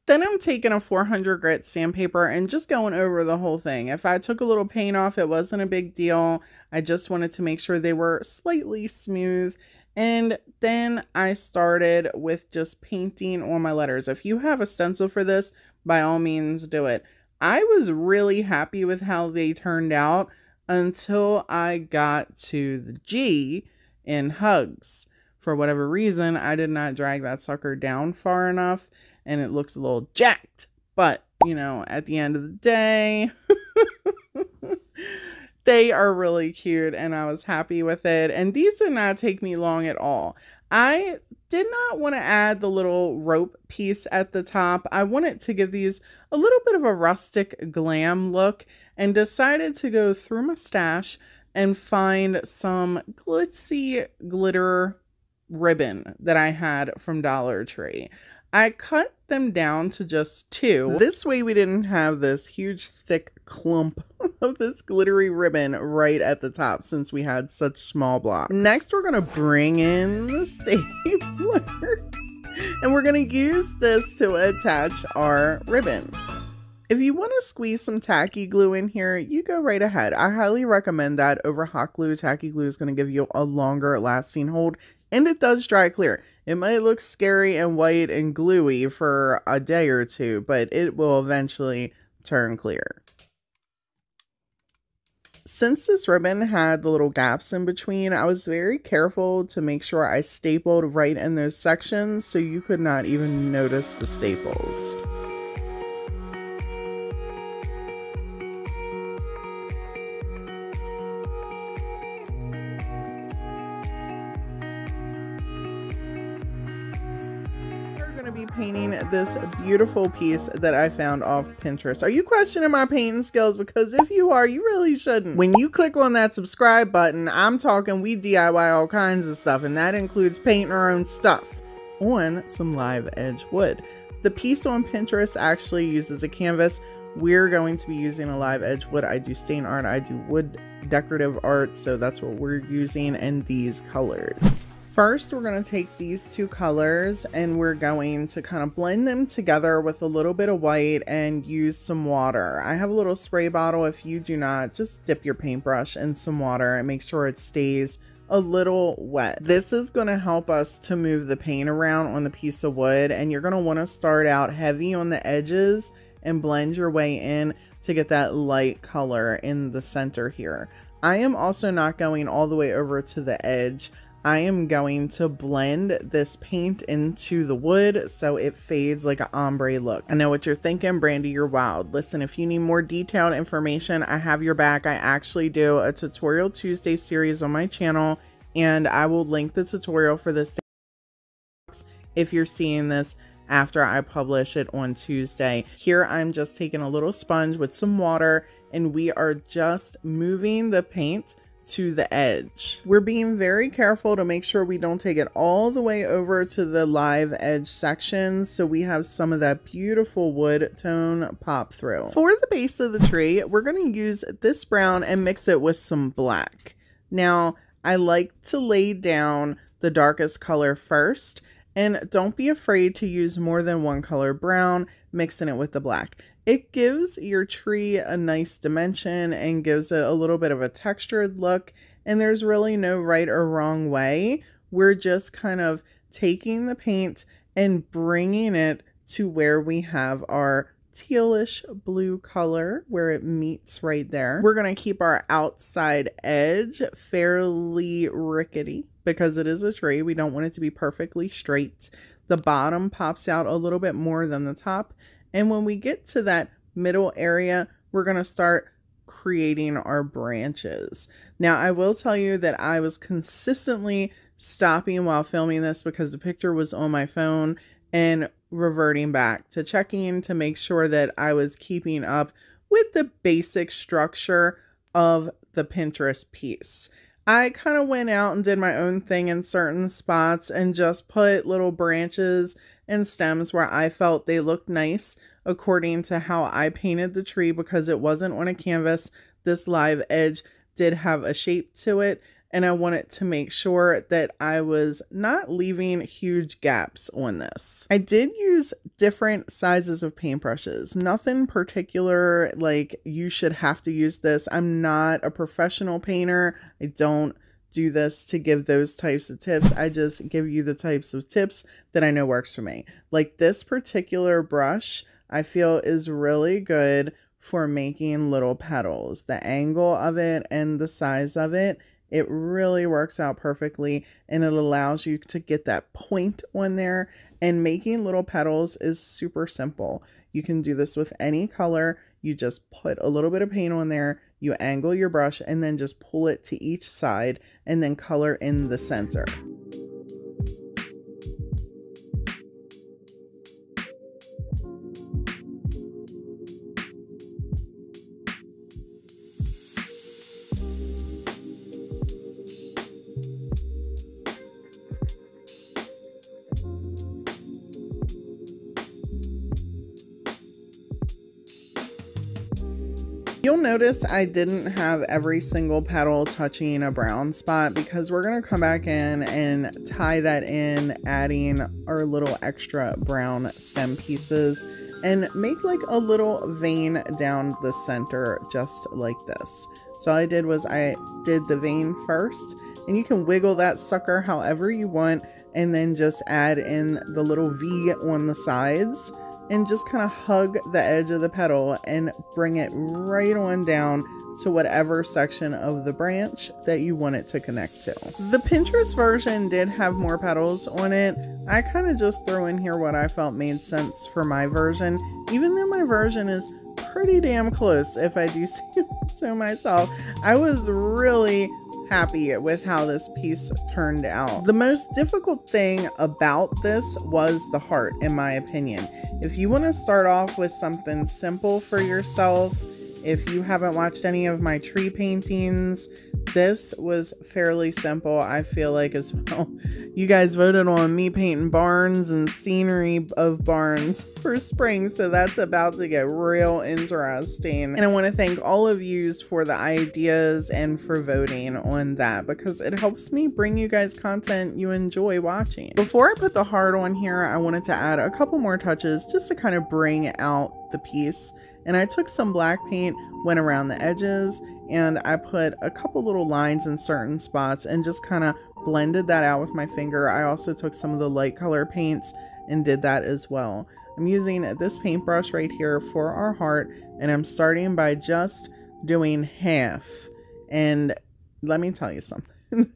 Then I'm taking a 400 grit sandpaper and just going over the whole thing. If I took a little paint off, it wasn't a big deal. I just wanted to make sure they were slightly smooth. And then I started with just painting on my letters. If you have a stencil for this, by all means do it. I was really happy with how they turned out until I got to the G in hugs. For whatever reason, I did not drag that sucker down far enough, and it looks a little jacked. But, you know, at the end of the day, they are really cute, and I was happy with it. And these did not take me long at all. I did not want to add the little rope piece at the top. I wanted to give these a little bit of a rustic glam look, and decided to go through my stash and find some glitzy glitter ribbon that I had from Dollar Tree. I cut them down to just 2. This way we didn't have this huge thick clump of this glittery ribbon right at the top, since we had such small blocks. Next, we're going to bring in the stapler, and we're going to use this to attach our ribbon. If you want to squeeze some tacky glue in here, you go right ahead. I highly recommend that over hot glue. Tacky glue is going to give you a longer lasting hold, and it does dry clear. It might look scary and white and gluey for a day or two, but it will eventually turn clear. Since this ribbon had the little gaps in between, I was very careful to make sure I stapled right in those sections so you could not even notice the staples. Be painting this beautiful piece that I found off Pinterest. Are you questioning my painting skills? Because if you are, you really shouldn't. When you click on that subscribe button, I'm talking we DIY all kinds of stuff, and that includes painting our own stuff on some live edge wood. The piece on Pinterest actually uses a canvas we're going to be using a live edge wood. I do stain art, I do wood decorative art, so that's what we're using in these colors. First, we're going to take these two colors and we're going to kind of blend them together with a little bit of white and use some water. I have a little spray bottle. If you do not, just dip your paintbrush in some water and make sure it stays a little wet. This is going to help us to move the paint around on the piece of wood, and you're going to want to start out heavy on the edges and blend your way in to get that light color in the center here. I am also not going all the way over to the edge. I am going to blend this paint into the wood so it fades like an ombre look. I know what you're thinking, Brandy, you're wild. Listen, if you need more detailed information, I have your back. I actually do a Tutorial Tuesday series on my channel, and I will link the tutorial for this if you're seeing this after I publish it on Tuesday. Here I'm just taking a little sponge with some water, and we are just moving the paint to the edge. We're being very careful to make sure we don't take it all the way over to the live edge section, so we have some of that beautiful wood tone pop through. For the base of the tree, we're going to use this brown and mix it with some black. Now, I like to lay down the darkest color first, and don't be afraid to use more than one color brown, mixing it with the black. It gives your tree a nice dimension and gives it a little bit of a textured look, and there's really no right or wrong way. We're just kind of taking the paint and bringing it to where we have our tealish blue color where it meets right there. We're going to keep our outside edge fairly rickety because it is a tree. We don't want it to be perfectly straight. The bottom pops out a little bit more than the top. And when we get to that middle area, we're going to start creating our branches. Now, I will tell you that I was consistently stopping while filming this because the picture was on my phone and reverting back to checking to make sure that I was keeping up with the basic structure of the Pinterest piece. I kind of went out and did my own thing in certain spots and just put little branches and stems where I felt they looked nice according to how I painted the tree, because it wasn't on a canvas. This live edge did have a shape to it, and I wanted to make sure that I was not leaving huge gaps on this. I did use different sizes of paintbrushes. Nothing particular like you should have to use this. I'm not a professional painter. I don't do this to give those types of tips. I just give you the types of tips that I know works for me. Like this particular brush, I feel is really good for making little petals. The angle of it and the size of it, it really works out perfectly, and it allows you to get that point on there. And making little petals is super simple. You can do this with any color. You just put a little bit of paint on there, you angle your brush, and then just pull it to each side and then color in the center. You'll notice I didn't have every single petal touching a brown spot because we're going to come back in and tie that in, adding our little extra brown stem pieces and make like a little vein down the center just like this. So all I did was I did the vein first, and you can wiggle that sucker however you want, and then just add in the little V on the sides and just kind of hug the edge of the petal and bring it right on down to whatever section of the branch that you want it to connect to. The Pinterest version did have more petals on it. I kind of just threw in here what I felt made sense for my version, even though my version is pretty damn close, if I do say so myself. I was really happy with how this piece turned out. The most difficult thing about this was the heart, in my opinion. If you want to start off with something simple for yourself, if you haven't watched any of my tree paintings, This was fairly simple, I feel like, as well. You guys voted on me painting barns and scenery of barns for spring, so that's about to get real interesting. And I want to thank all of you for the ideas and for voting on that, because it helps me bring you guys content you enjoy watching. Before I put the heart on here, I wanted to add a couple more touches just to kind of bring out the piece. And I took some black paint, went around the edges, and I put a couple little lines in certain spots and just kind of blended that out with my finger. I also took some of the light color paints and did that as well. I'm using this paintbrush right here for our heart, and I'm starting by just doing half. And let me tell you something.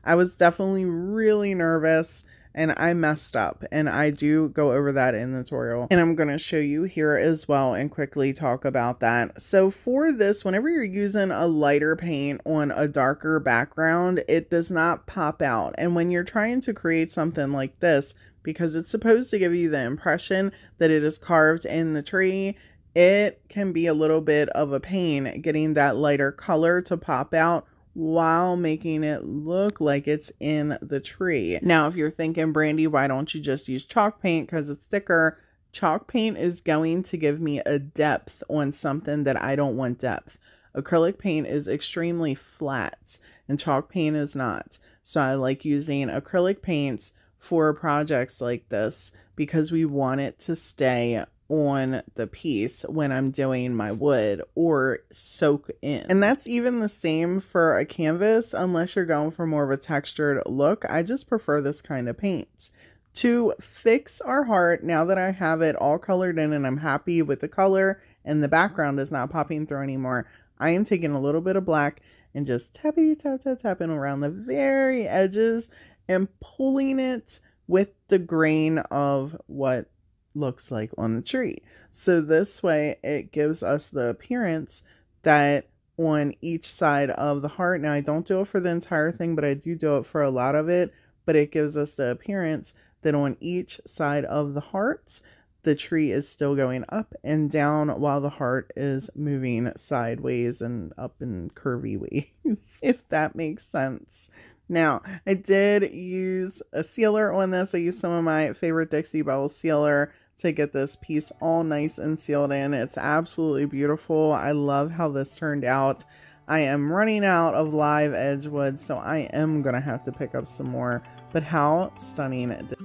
I was definitely really nervous, and I messed up, and I do go over that in the tutorial, and I'm going to show you here as well and quickly talk about that. So for this, whenever you're using a lighter paint on a darker background, it does not pop out. And when you're trying to create something like this, because it's supposed to give you the impression that it is carved in the tree, it can be a little bit of a pain getting that lighter color to pop out while making it look like it's in the tree. Now, if you're thinking, Brandy, why don't you just use chalk paint because it's thicker? Chalk paint is going to give me a depth on something that I don't want depth. Acrylic paint is extremely flat and chalk paint is not. So I like using acrylic paints for projects like this because we want it to stay on the piece when I'm doing my wood or soak in. And that's even the same for a canvas, unless you're going for more of a textured look. I just prefer this kind of paint. To fix our heart, now that I have it all colored in and I'm happy with the color and the background is not popping through anymore, I am taking a little bit of black and just tapping around the very edges and pulling it with the grain of what looks like on the tree. So this way it gives us the appearance that on each side of the heart, now I don't do it for the entire thing, but I do it for a lot of it, but it gives us the appearance that on each side of the heart, the tree is still going up and down while the heart is moving sideways and up in curvy ways, if that makes sense. Now, I did use a sealer on this. I used some of my favorite Dixie Belle sealer to get this piece all nice and sealed in. It's absolutely beautiful. I love how this turned out. I am running out of live edge wood, so I am going to have to pick up some more. But how stunning it is.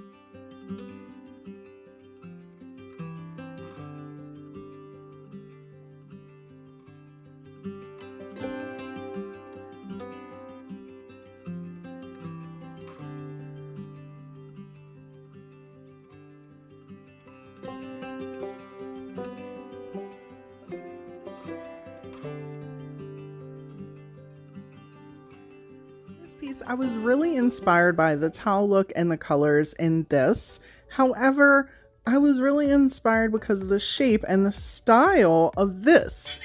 I was really inspired by the towel look and the colors in this. However, I was really inspired because of the shape and the style of this.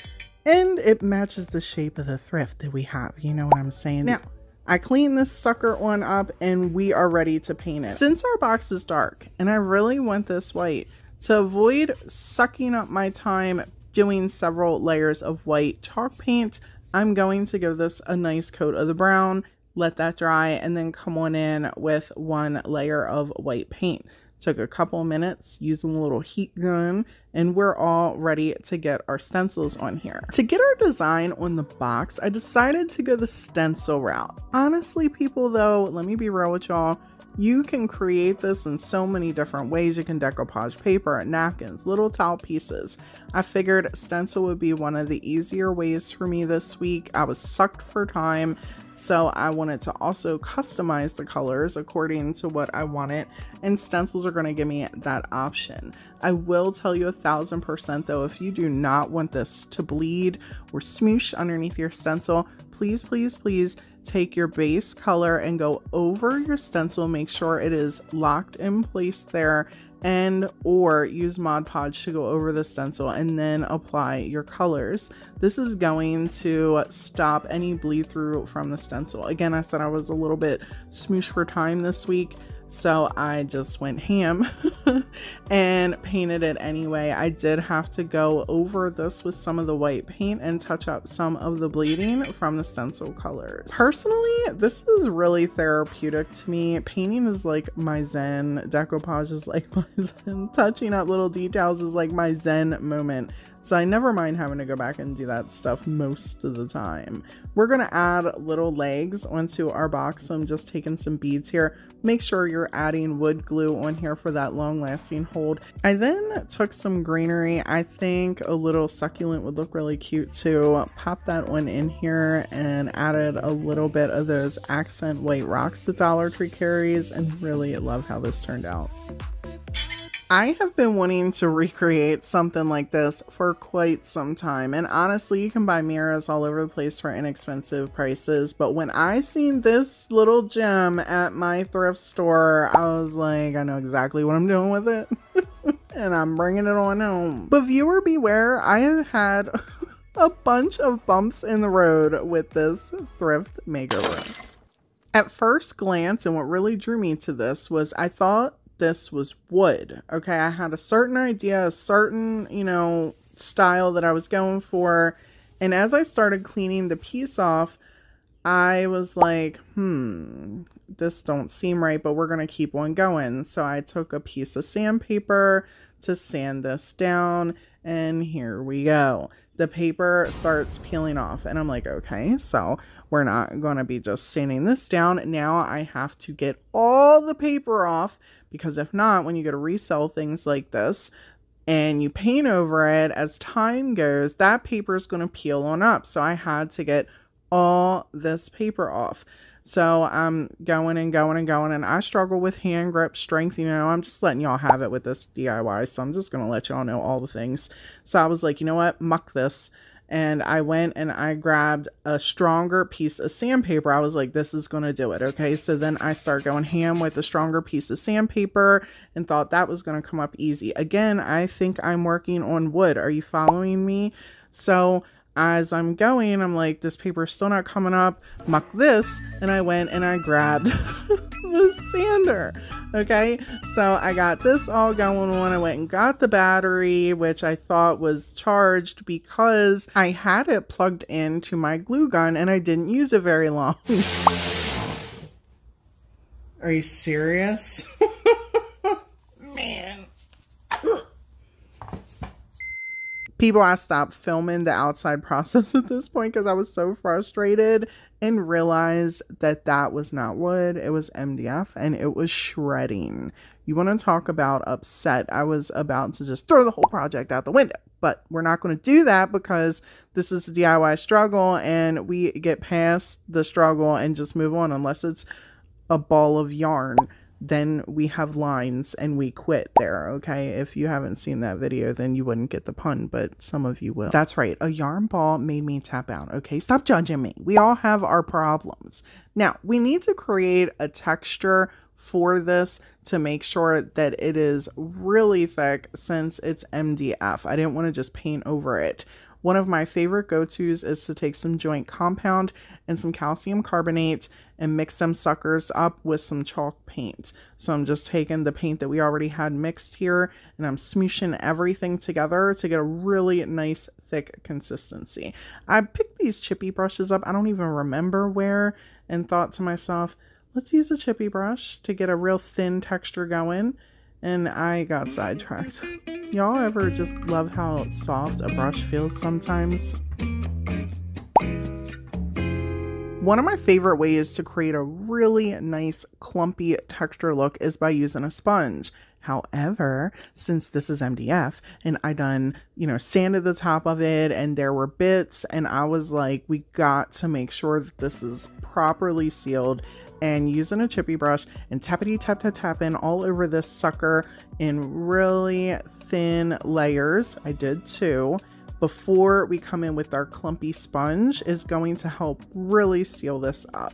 And it matches the shape of the thrift that we have. You know what I'm saying? Now, I cleaned this sucker on up and we are ready to paint it. Since our box is dark and I really want this white, to avoid sucking up my time doing several layers of white chalk paint, I'm going to give this a nice coat of the brown, let that dry, and then come on in with one layer of white paint. Took a couple minutes using a little heat gun, and we're all ready to get our stencils on here. To get our design on the box, I decided to go the stencil route. Honestly, people, though, let me be real with y'all, you can create this in so many different ways. You can decoupage paper, napkins, little towel pieces. I figured stencil would be one of the easier ways for me this week. I was sucked for time, so I wanted to also customize the colors according to what I wanted, and stencils are going to give me that option. I will tell you 1000% though, if you do not want this to bleed or smoosh underneath your stencil, please, please, please take your base color and go over your stencil. Make sure it is locked in place there, and or use Mod Podge to go over the stencil and then apply your colors. This is going to stop any bleed through from the stencil. Again, I said I was a little bit smoosh for time this week, so I just went ham and painted it anyway. I did have to go over this with some of the white paint and touch up some of the bleeding from the stencil colors. Personally, this is really therapeutic to me. Painting is like my zen, decoupage is like my zen, touching up little details is like my zen moment. So I never mind having to go back and do that stuff most of the time. We're going to add little legs onto our box. So I'm just taking some beads here. Make sure you're adding wood glue on here for that long lasting hold. I then took some greenery. I think a little succulent would look really cute too. Pop that one in here and added a little bit of those accent white rocks that Dollar Tree carries, and really love how this turned out. I have been wanting to recreate something like this for quite some time, and honestly you can buy mirrors all over the place for inexpensive prices, but when I seen this little gem at my thrift store, I was like, I know exactly what I'm doing with it and I'm bringing it on home. But viewer beware, I have had a bunch of bumps in the road with this thrift makeover. At first glance, and what really drew me to this was I thought this was wood. Okay, I had a certain idea, a certain, you know, style that I was going for, and as I started cleaning the piece off, I was like, this don't seem right, but we're gonna keep on going. So I took a piece of sandpaper to sand this down, and here we go. The paper starts peeling off, and I'm like, okay, so we're not gonna be just sanding this down. Now I have to get all the paper off, because if not, when you go to resell things like this and you paint over it, as time goes, that paper is going to peel on up. So I had to get all this paper off. So I'm going and going and going, and I struggle with hand grip strength. You know, I'm just letting y'all have it with this DIY. So I'm just going to let y'all know all the things. So I was like, you know what, muck this. And I went and I grabbed a stronger piece of sandpaper. I was like, this is going to do it. Okay. So then I started going ham with a stronger piece of sandpaper and thought that was going to come up easy. Again, I think I'm working on wood. Are you following me? So as I'm going, I'm like, this paper's still not coming up. Muck this. And I went and I grabbed the sander. Okay, so I got this all going on. I went and got the battery, which I thought was charged because I had it plugged into my glue gun and I didn't use it very long. Are you serious? Man. People, I stopped filming the outside process at this point because I was so frustrated and realized that that was not wood. It was MDF and it was shredding. You want to talk about upset? I was about to just throw the whole project out the window, but we're not going to do that because this is a DIY struggle and we get past the struggle and just move on. Unless it's a ball of yarn, then we have lines and we quit there. Okay, if you haven't seen that video, then you wouldn't get the pun, but some of you will. That's right, a yarn ball made me tap out. Okay, stop judging me. We all have our problems. Now we need to create a texture for this to make sure that it is really thick, since it's MDF. I didn't want to just paint over it. One of my favorite go-tos is to take some joint compound and some calcium carbonate and mix them suckers up with some chalk paint. So I'm just taking the paint that we already had mixed here and I'm smooshing everything together to get a really nice thick consistency. I picked these chippy brushes up, I don't even remember where, and thought to myself, let's use a chippy brush to get a real thin texture going. And I got sidetracked. Y'all ever just love how soft a brush feels sometimes? One of my favorite ways to create a really nice clumpy texture look is by using a sponge. However, since this is MDF and I done, you know, sanded the top of it and there were bits, and I was like, we got to make sure that this is properly sealed, and using a chippy brush and tappity tap tap tapping all over this sucker in really thin layers. I did too. Before we come in with our clumpy sponge is going to help really seal this up.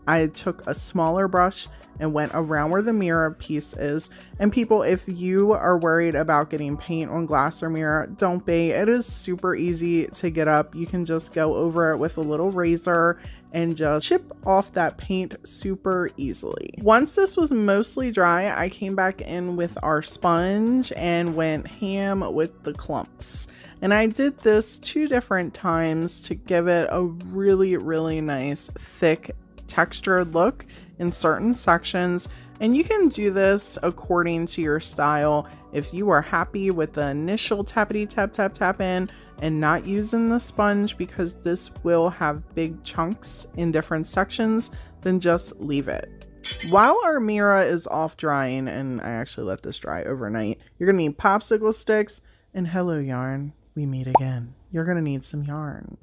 I took a smaller brush and went around where the mirror piece is. And people, if you are worried about getting paint on glass or mirror, don't be. It is super easy to get up. You can just go over it with a little razor and just chip off that paint super easily. Once this was mostly dry, I came back in with our sponge and went ham with the clumps. And I did this 2 different times to give it a really, really nice thick textured look in certain sections. And you can do this according to your style. If you are happy with the initial tappity tap tap tap in and not using the sponge because this will have big chunks in different sections, then just leave it. While our Mira is off drying, and I actually let this dry overnight, you're gonna need popsicle sticks, and hello yarn, we meet again. You're gonna need some yarn.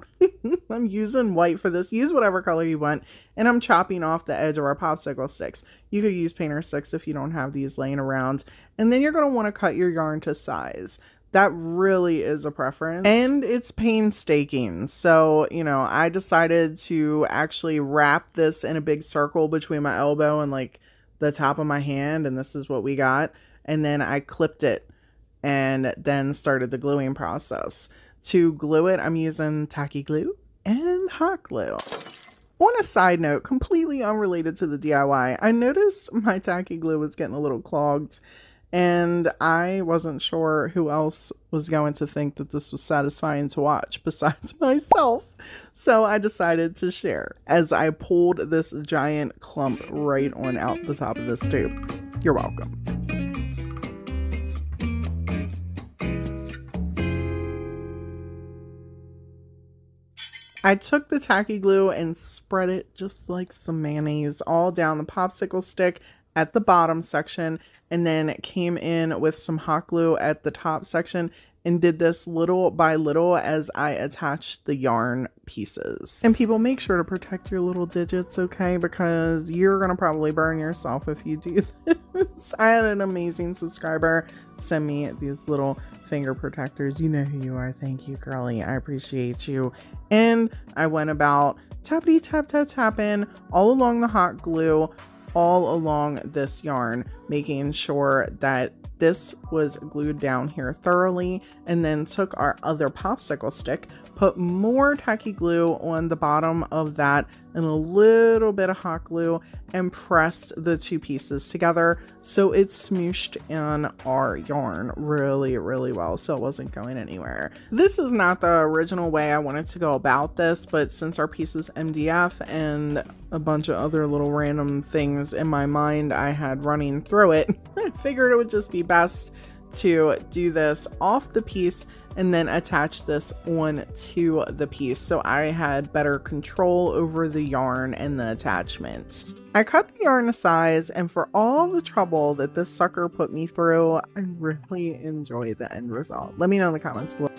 I'm using white for this. Use whatever color you want. And I'm chopping off the edge of our popsicle sticks. You could use painter sticks if you don't have these laying around. And then you're gonna wanna cut your yarn to size. That really is a preference, and it's painstaking. So, you know, I decided to actually wrap this in a big circle between my elbow and like the top of my hand, and this is what we got. And then I clipped it and then started the gluing process. To glue it, I'm using tacky glue and hot glue. On a side note, completely unrelated to the DIY, I noticed my tacky glue was getting a little clogged. And I wasn't sure who else was going to think that this was satisfying to watch besides myself. So I decided to share as I pulled this giant clump right on out the top of this tube. You're welcome. I took the tacky glue and spread it just like some mayonnaise all down the popsicle stick at the bottom section, and then came in with some hot glue at the top section and did this little by little as I attached the yarn pieces. And people, make sure to protect your little digits, okay? Because you're gonna probably burn yourself if you do this. I had an amazing subscriber send me these little finger protectors. You know who you are. Thank you, girly. I appreciate you. And I went about tappity tap tap tapping all along the hot glue, all along this yarn, making sure that this was glued down here thoroughly, and then took our other popsicle stick, put more tacky glue on the bottom of that and a little bit of hot glue, and pressed the 2 pieces together so it smooshed in our yarn really, really well, so it wasn't going anywhere. This is not the original way I wanted to go about this, but since our piece is MDF and a bunch of other little random things in my mind I had running through it, I figured it would just be best to do this off the piece and then attach this on to the piece so I had better control over the yarn and the attachments. I cut the yarn to size, and for all the trouble that this sucker put me through, I really enjoy the end result. Let me know in the comments below.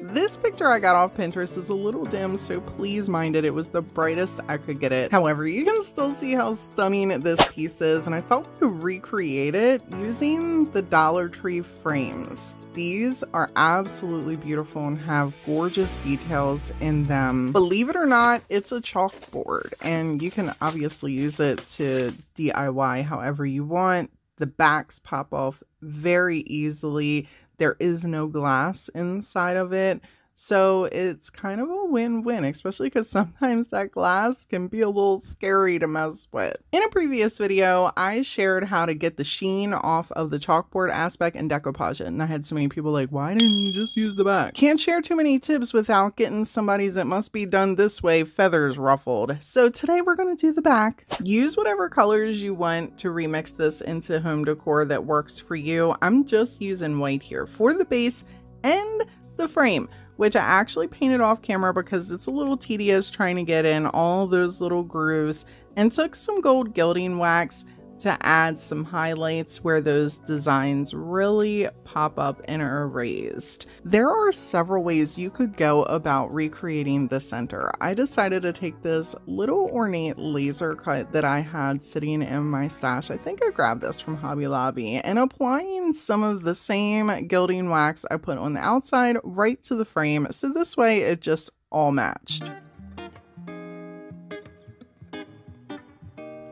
This picture I got off Pinterest is a little dim, so please mind it. It was the brightest I could get it. However, you can still see how stunning this piece is, and I thought we could recreate it using the Dollar Tree frames. These are absolutely beautiful and have gorgeous details in them. Believe it or not, it's a chalkboard, and you can obviously use it to DIY however you want. The backs pop off very easily. There is no glass inside of it, so it's kind of a win-win, especially because sometimes that glass can be a little scary to mess with. In a previous video, I shared how to get the sheen off of the chalkboard aspect and decoupage it, and I had so many people like, why didn't you just use the back? Can't share too many tips without getting somebody's "it must be done this way" feathers ruffled. So today we're going to do the back. Use whatever colors you want to remix this into home decor that works for you. I'm just using white here for the base and the frame, which I actually painted off camera because it's a little tedious trying to get in all those little grooves, and took some gold gilding wax to add some highlights where those designs really pop up and are raised. There are several ways you could go about recreating the center. I decided to take this little ornate laser cut that I had sitting in my stash. I think I grabbed this from Hobby Lobby, and applying some of the same gilding wax I put on the outside right to the frame, so this way it just all matched.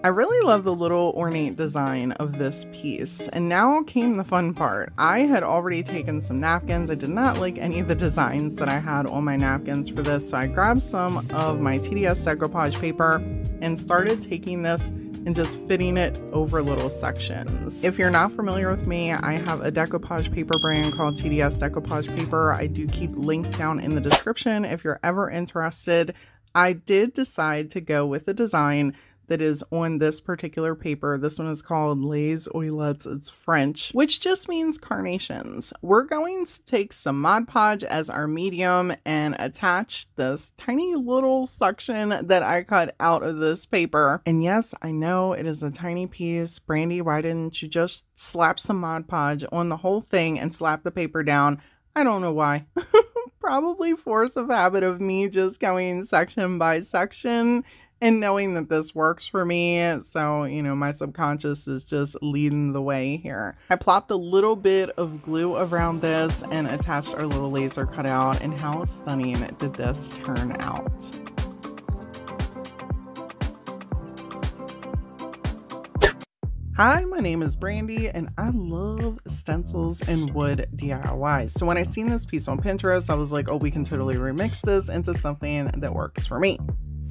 I really love the little ornate design of this piece, and now came the fun part. I had already taken some napkins. I did not like any of the designs that I had on my napkins for this, so I grabbed some of my TDS Decoupage paper and started taking this and just fitting it over little sections. If you're not familiar with me, I have a decoupage paper brand called TDS Decoupage Paper. I do keep links down in the description if you're ever interested. I did decide to go with a design that is on this particular paper. This one is called Les Oilettes. It's French, which just means carnations. We're going to take some Mod Podge as our medium and attach this tiny little section that I cut out of this paper. And yes, I know it is a tiny piece. Brandy, why didn't you just slap some Mod Podge on the whole thing and slap the paper down? I don't know why. Probably force of habit of me just going section by section and knowing that this works for me. So, you know, my subconscious is just leading the way here. I plopped a little bit of glue around this and attached our little laser cutout, and how stunning did this turn out. Hi, my name is Brandy and I love stencils and wood DIYs. So when I seen this piece on Pinterest, I was like, oh, we can totally remix this into something that works for me.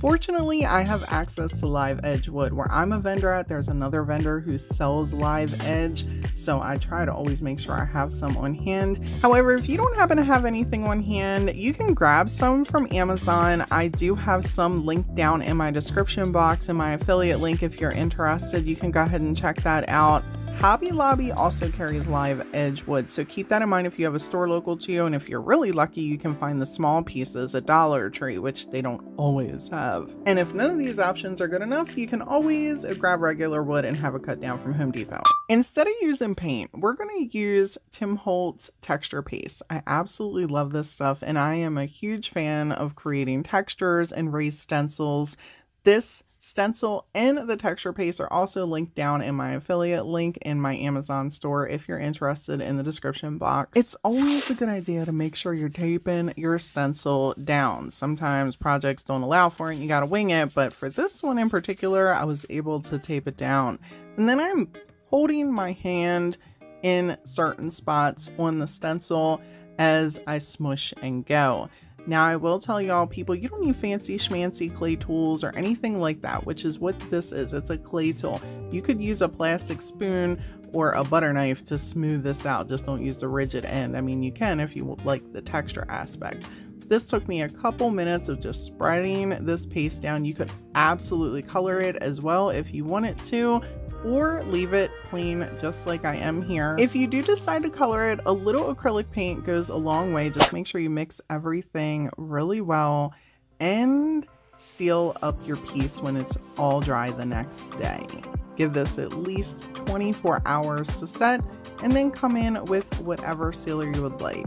Fortunately, I have access to live edge wood. Where I'm a vendor at, there's another vendor who sells live edge, so I try to always make sure I have some on hand. However, if you don't happen to have anything on hand, you can grab some from Amazon. I do have some linked down in my description box and my affiliate link. If you're interested, you can go ahead and check that out. Hobby Lobby also carries live edge wood, so keep that in mind if you have a store local to you, and if you're really lucky, you can find the small pieces at Dollar Tree, which they don't always have. And if none of these options are good enough, you can always grab regular wood and have it cut down from Home Depot. Instead of using paint, we're going to use Tim Holtz texture paste. I absolutely love this stuff, and I am a huge fan of creating textures and raised stencils. This stencil and the texture paste are also linked down in my affiliate link in my Amazon store if you're interested, in the description box. It's always a good idea to make sure you're taping your stencil down. Sometimes projects don't allow for it, you gotta wing it, but for this one in particular, I was able to tape it down. And then I'm holding my hand in certain spots on the stencil as I smush and go. Now, I will tell y'all, people, you don't need fancy schmancy clay tools or anything like that, which is what this is. It's a clay tool. You could use a plastic spoon or a butter knife to smooth this out. Just don't use the rigid end. I mean, you can if you like the texture aspect. This took me a couple minutes of just spreading this paste down. You could absolutely color it as well if you wanted to, or leave it plain just like I am here. If you do decide to color it, a little acrylic paint goes a long way. Just make sure you mix everything really well and seal up your piece when it's all dry the next day. Give this at least 24 hours to set, and then come in with whatever sealer you would like.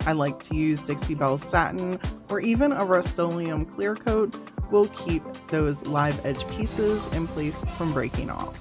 I like to use Dixie Belle Satin, or even a Rust-Oleum clear coat will keep those live edge pieces in place from breaking off.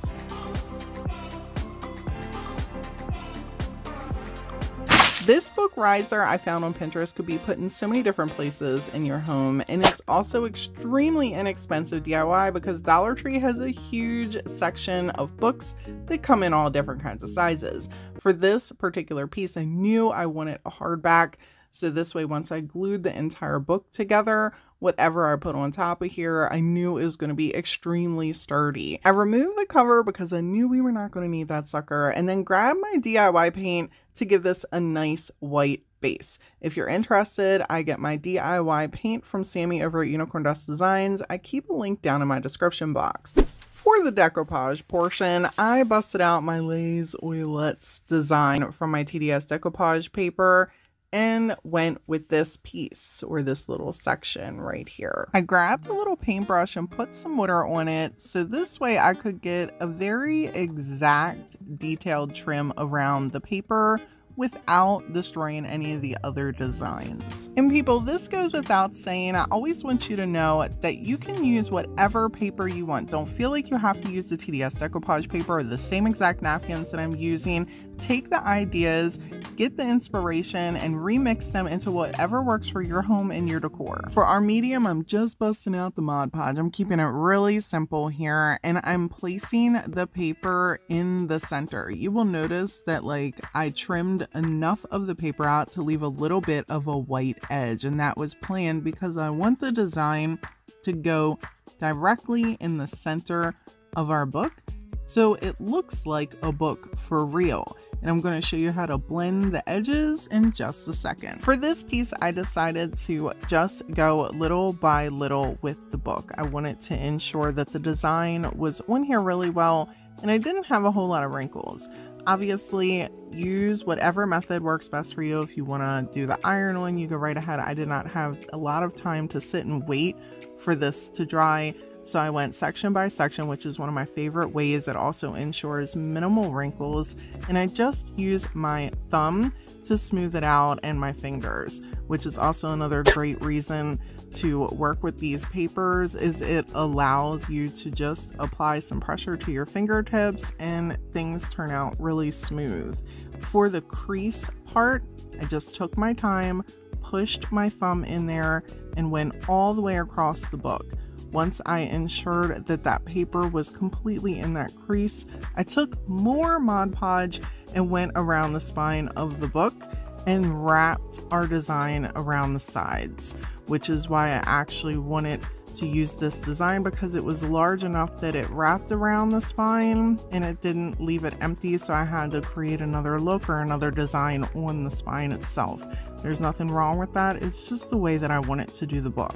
This book riser I found on Pinterest could be put in so many different places in your home, and it's also extremely inexpensive DIY because Dollar Tree has a huge section of books that come in all different kinds of sizes. For this particular piece, I knew I wanted a hardback, so this way once I glued the entire book together, whatever I put on top of here, I knew it was going to be extremely sturdy. I removed the cover because I knew we were not going to need that sucker, and then grabbed my DIY paint to give this a nice white base. If you're interested, I get my DIY paint from Sammy over at Unicorn Dust Designs. I keep a link down in my description box. For the decoupage portion, I busted out my Les Oilettes design from my TDS Decoupage paper and went with this piece, or this little section right here. I grabbed a little paintbrush and put some water on it, so this way I could get a very exact detailed trim around the paper without destroying any of the other designs. And people, this goes without saying, I always want you to know that you can use whatever paper you want. Don't feel like you have to use the TDS Decoupage paper or the same exact napkins that I'm using. Take the ideas Get the inspiration and remix them into whatever works for your home and your decor. For our medium, I'm just busting out the Mod Podge. I'm keeping it really simple here, and I'm placing the paper in the center. You will notice that I trimmed enough of the paper out to leave a little bit of a white edge, and that was planned because I want the design to go directly in the center of our book so it looks like a book for real. And I'm going to show you how to blend the edges in just a second. For this piece, I decided to just go little by little with the book. I wanted to ensure that the design was on here really well, and I didn't have a whole lot of wrinkles. Obviously, use whatever method works best for you. If you want to do the iron one, you go right ahead. I did not have a lot of time to sit and wait for this to dry, so I went section by section, which is one of my favorite ways. It also ensures minimal wrinkles, and I just use my thumb to smooth it out and my fingers, which is also another great reason to work with these papers, is it allows you to just apply some pressure to your fingertips and things turn out really smooth. For the crease part, I just took my time, pushed my thumb in there, and went all the way across the book. Once I ensured that that paper was completely in that crease, I took more Mod Podge and went around the spine of the book and wrapped our design around the sides, which is why I actually wanted to use this design, because it was large enough that it wrapped around the spine and it didn't leave it empty, so I had to create another look or another design on the spine itself. There's nothing wrong with that, it's just the way that I wanted to do the book.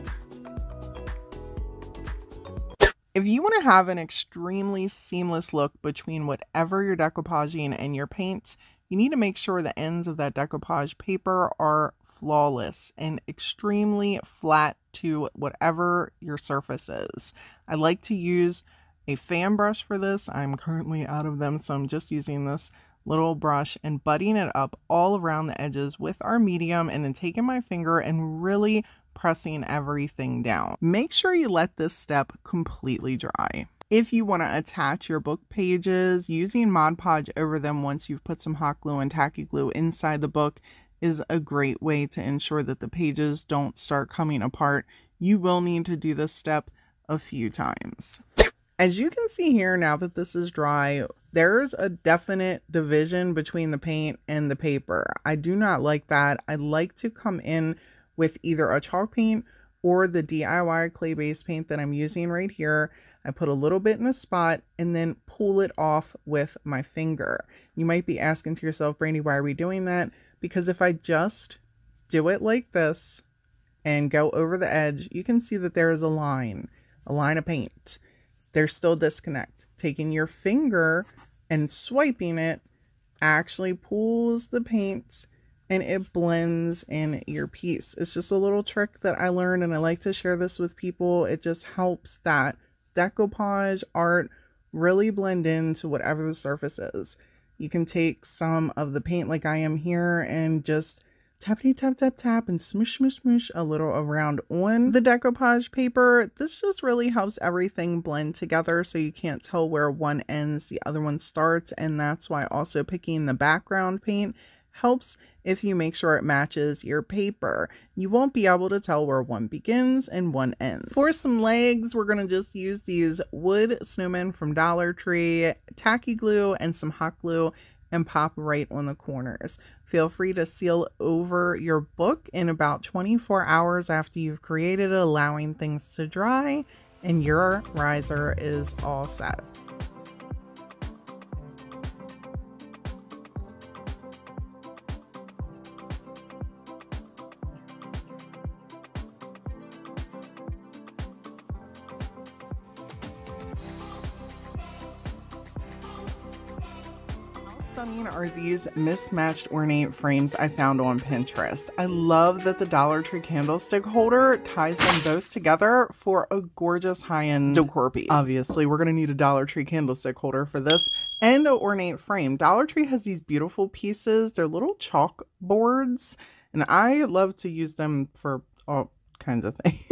If you want to have an extremely seamless look between whatever you're decoupaging and your paints, you need to make sure the ends of that decoupage paper are flawless and extremely flat to whatever your surface is. I like to use a fan brush for this. I'm currently out of them, so I'm just using this little brush and butting it up all around the edges with our medium, and then taking my finger and really pressing everything down. Make sure you let this step completely dry. If you want to attach your book pages, using Mod Podge over them once you've put some hot glue and tacky glue inside the book is a great way to ensure that the pages don't start coming apart. You will need to do this step a few times. As you can see here, now that this is dry, there's a definite division between the paint and the paper. I do not like that. I like to come in with either a chalk paint or the DIY clay-based paint that I'm using right here. I put a little bit in a spot and then pull it off with my finger. You might be asking to yourself, Brandy, why are we doing that? Because if I just do it like this and go over the edge, you can see that there is a line of paint. There's still disconnect. Taking your finger and swiping it actually pulls the paint and it blends in your piece. It's just a little trick that I learned, and I like to share this with people. It just helps that decoupage art really blend into whatever the surface is. You can take some of the paint like I am here and just tappity tap tap tap and smoosh smoosh smoosh a little around on the decoupage paper. This just really helps everything blend together so you can't tell where one ends, the other one starts, and that's why also picking the background paint helps. If you make sure it matches your paper, you won't be able to tell where one begins and one ends. For some legs, we're going to just use these wood snowmen from Dollar Tree, tacky glue, and some hot glue, and pop right on the corners. Feel free to seal over your book in about 24 hours after you've created it, allowing things to dry, and your riser is all set. Stunning are these mismatched ornate frames I found on Pinterest. I love that the Dollar Tree candlestick holder ties them both together for a gorgeous high-end decor piece. Obviously, we're going to need a Dollar Tree candlestick holder for this and an ornate frame. Dollar Tree has these beautiful pieces. They're little chalk boards, and I love to use them for all kinds of things.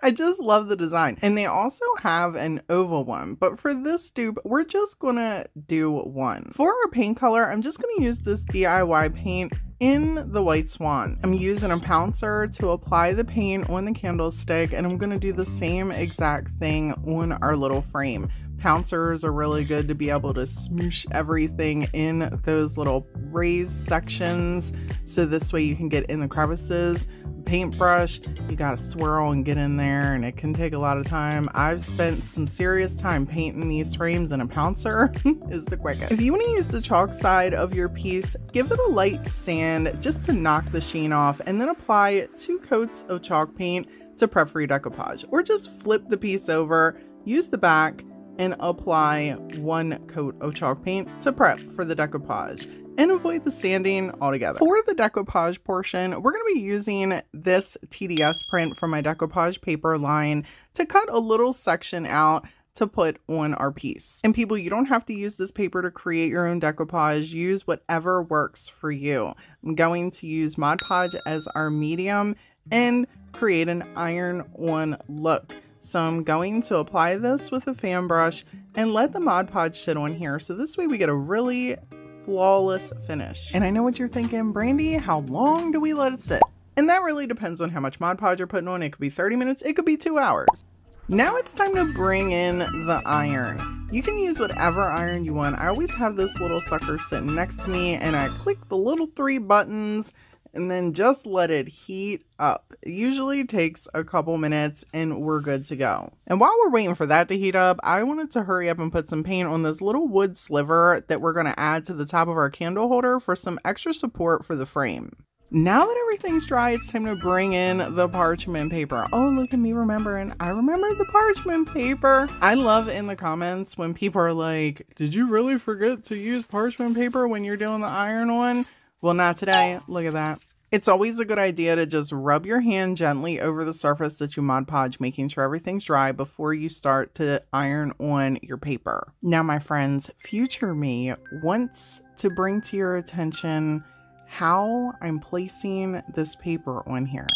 I just love the design. And they also have an oval one, but for this dupe, we're just gonna do one. For our paint color, I'm just gonna use this DIY paint in the White Swan. I'm using a pouncer to apply the paint on the candlestick, and I'm gonna do the same exact thing on our little frame. Pouncers are really good to be able to smoosh everything in those little raised sections, so this way you can get in the crevices. Paintbrush, you gotta swirl and get in there, and it can take a lot of time. I've spent some serious time painting these frames, and a pouncer is the quickest. If you want to use the chalk side of your piece, give it a light sand just to knock the sheen off, and then apply 2 coats of chalk paint to prep for your decoupage. Or just flip the piece over, use the back, and apply 1 coat of chalk paint to prep for the decoupage, and avoid the sanding altogether. For the decoupage portion, we're going to be using this TDS print from my decoupage paper line to cut a little section out to put on our piece. And people, you don't have to use this paper to create your own decoupage. Use whatever works for you. I'm going to use Mod Podge as our medium and create an iron-on look. So I'm going to apply this with a fan brush and let the Mod Podge sit on here, so this way we get a really flawless finish. And I know what you're thinking, Brandy, how long do we let it sit? And that really depends on how much Mod Podge you're putting on. It could be 30 minutes, it could be 2 hours. Now it's time to bring in the iron. You can use whatever iron you want. I always have this little sucker sitting next to me, and I click the little 3 buttons and then just let it heat up. It usually takes a couple minutes and we're good to go. And while we're waiting for that to heat up, I wanted to hurry up and put some paint on this little wood sliver that we're gonna add to the top of our candle holder for some extra support for the frame. Now that everything's dry, it's time to bring in the parchment paper. Oh, look at me remembering. I remember the parchment paper. I love in the comments when people are like, did you really forget to use parchment paper when you're doing the iron on? Well, not today. Look at that. It's always a good idea to just rub your hand gently over the surface that you Mod Podge, making sure everything's dry before you start to iron on your paper. Now, my friends, future me wants to bring to your attention how I'm placing this paper on here.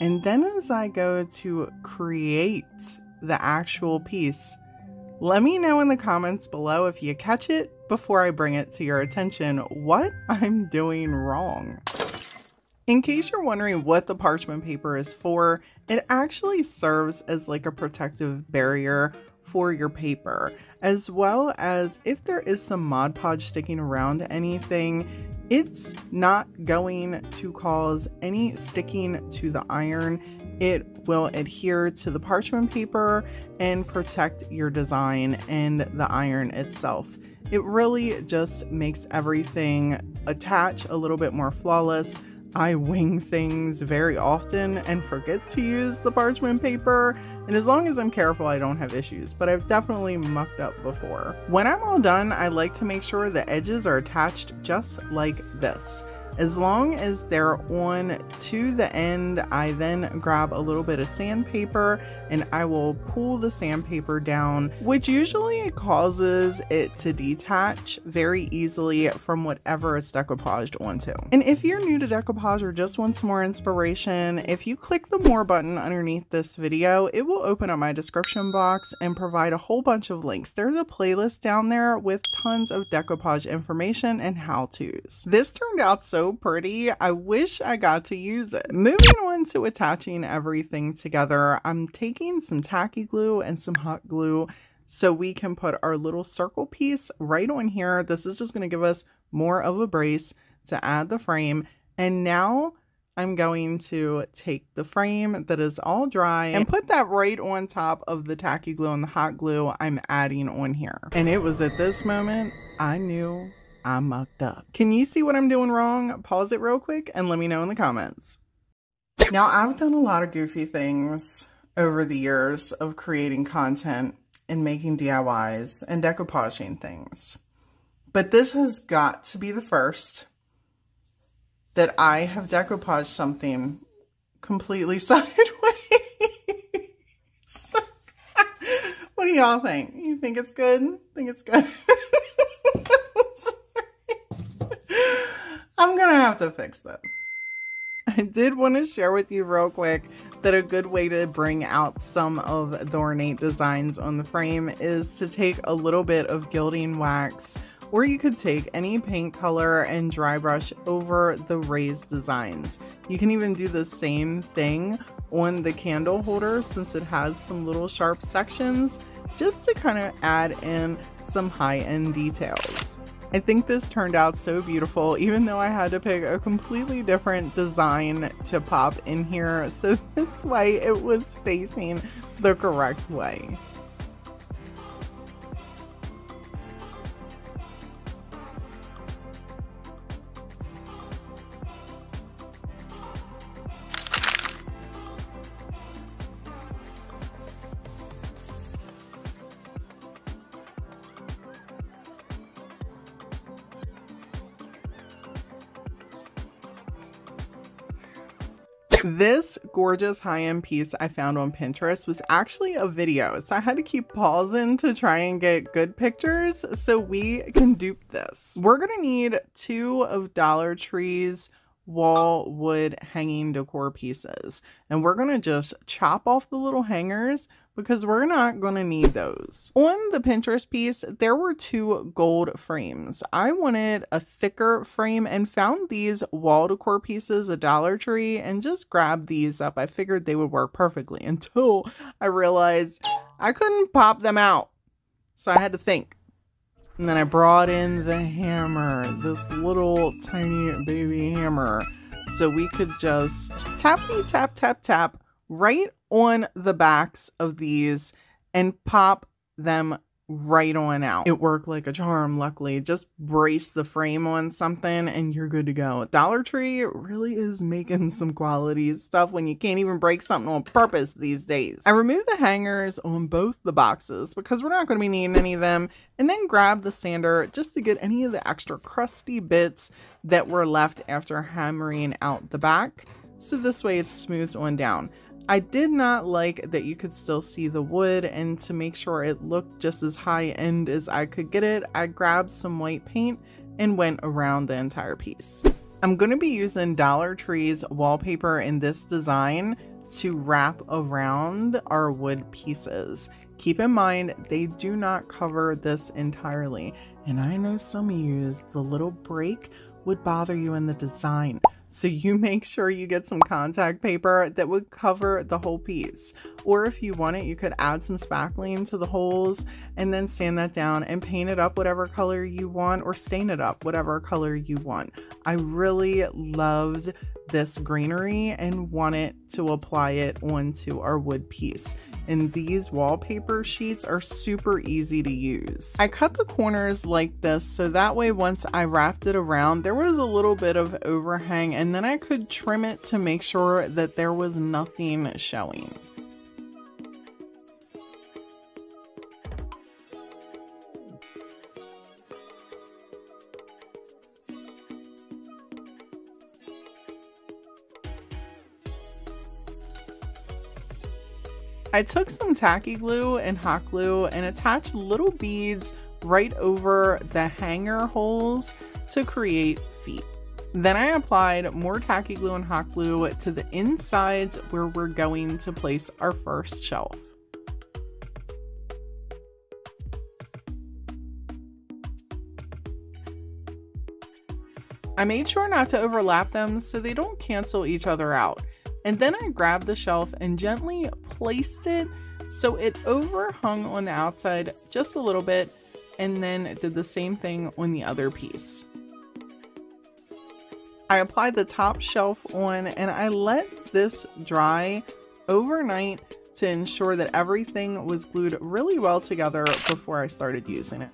And then as I go to create the actual piece, let me know in the comments below if you catch it before I bring it to your attention what I'm doing wrong. In case you're wondering what the parchment paper is for, it actually serves as like a protective barrier for your paper, as well as if there is some Mod Podge sticking around anything, it's not going to cause any sticking to the iron. It will adhere to the parchment paper and protect your design and the iron itself. It really just makes everything attach a little bit more flawless. I wing things very often and forget to use the parchment paper, and as long as I'm careful, I don't have issues, but I've definitely mucked up before. When I'm all done, I like to make sure the edges are attached just like this. As long as they're on to the end, I then grab a little bit of sandpaper and I will pull the sandpaper down, which usually causes it to detach very easily from whatever it's decoupaged onto. And if you're new to decoupage or just want some more inspiration, if you click the more button underneath this video, it will open up my description box and provide a whole bunch of links. There's a playlist down there with tons of decoupage information and how-tos. This turned out so pretty. I wish I got to use it. Moving on to attaching everything together, I'm taking some tacky glue and some hot glue so we can put our little circle piece right on here. This is just going to give us more of a brace to add the frame. And now I'm going to take the frame that is all dry and put that right on top of the tacky glue and the hot glue I'm adding on here. And it was at this moment I knew I mucked up. Can you see what I'm doing wrong? Pause it real quick and let me know in the comments. Now, I've done a lot of goofy things over the years of creating content and making DIYs and decoupaging things. But this has got to be the first that I have decoupaged something completely sideways. What do y'all think? You think it's good? Think it's good? I'm gonna have to fix this. I did want to share with you real quick that a good way to bring out some of the ornate designs on the frame is to take a little bit of gilding wax, or you could take any paint color and dry brush over the raised designs. You can even do the same thing on the candle holder since it has some little sharp sections, just to kind of add in some high-end details. I think this turned out so beautiful, even though I had to pick a completely different design to pop in here, so this way it was facing the correct way. This gorgeous high-end piece I found on Pinterest was actually a video, so I had to keep pausing to try and get good pictures so we can dupe this. We're gonna need 2 of Dollar Tree's wall wood hanging decor pieces, and we're gonna just chop off the little hangers because we're not gonna need those. On the Pinterest piece, there were 2 gold frames. I wanted a thicker frame and found these wall decor pieces at Dollar Tree and just grabbed these up. I figured they would work perfectly until I realized I couldn't pop them out. So I had to think. And then I brought in the hammer, this little tiny baby hammer, so we could just tappity tap tap tap right on the backs of these and pop them right on out. It worked like a charm, luckily. Just brace the frame on something and you're good to go. Dollar Tree really is making some quality stuff when you can't even break something on purpose these days. I removed the hangers on both the boxes because we're not going to be needing any of them, and then grabbed the sander just to get any of the extra crusty bits that were left after hammering out the back, so this way it's smoothed on down. I did not like that you could still see the wood, and to make sure it looked just as high end as I could get it, I grabbed some white paint and went around the entire piece. I'm going to be using Dollar Tree's wallpaper in this design to wrap around our wood pieces. Keep in mind, they do not cover this entirely, and I know some of you, the little break would bother you in the design. So you make sure you get some contact paper that would cover the whole piece. Or if you want it, you could add some spackling to the holes and then sand that down and paint it up whatever color you want, or stain it up whatever color you want. I really loved this greenery and wanted to apply it onto our wood piece. And these wallpaper sheets are super easy to use. I cut the corners like this so that way once I wrapped it around, there was a little bit of overhang, and then I could trim it to make sure that there was nothing showing. I took some tacky glue and hot glue and attached little beads right over the hanger holes to create feet. Then I applied more tacky glue and hot glue to the insides where we're going to place our first shelf. I made sure not to overlap them so they don't cancel each other out. And then I grabbed the shelf and gently placed it so it overhung on the outside just a little bit, and then did the same thing on the other piece. I applied the top shelf on and I let this dry overnight to ensure that everything was glued really well together before I started using it.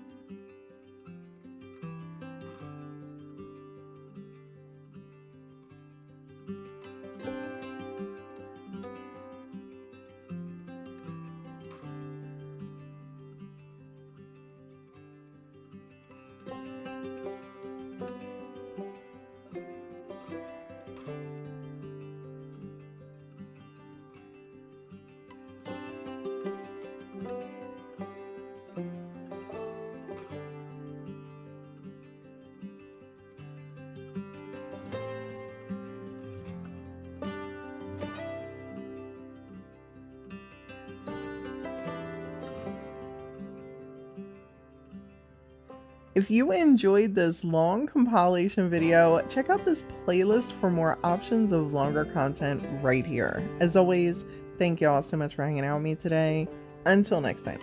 If you enjoyed this long compilation video, check out this playlist for more options of longer content right here. As always, thank y'all so much for hanging out with me today. Until next time.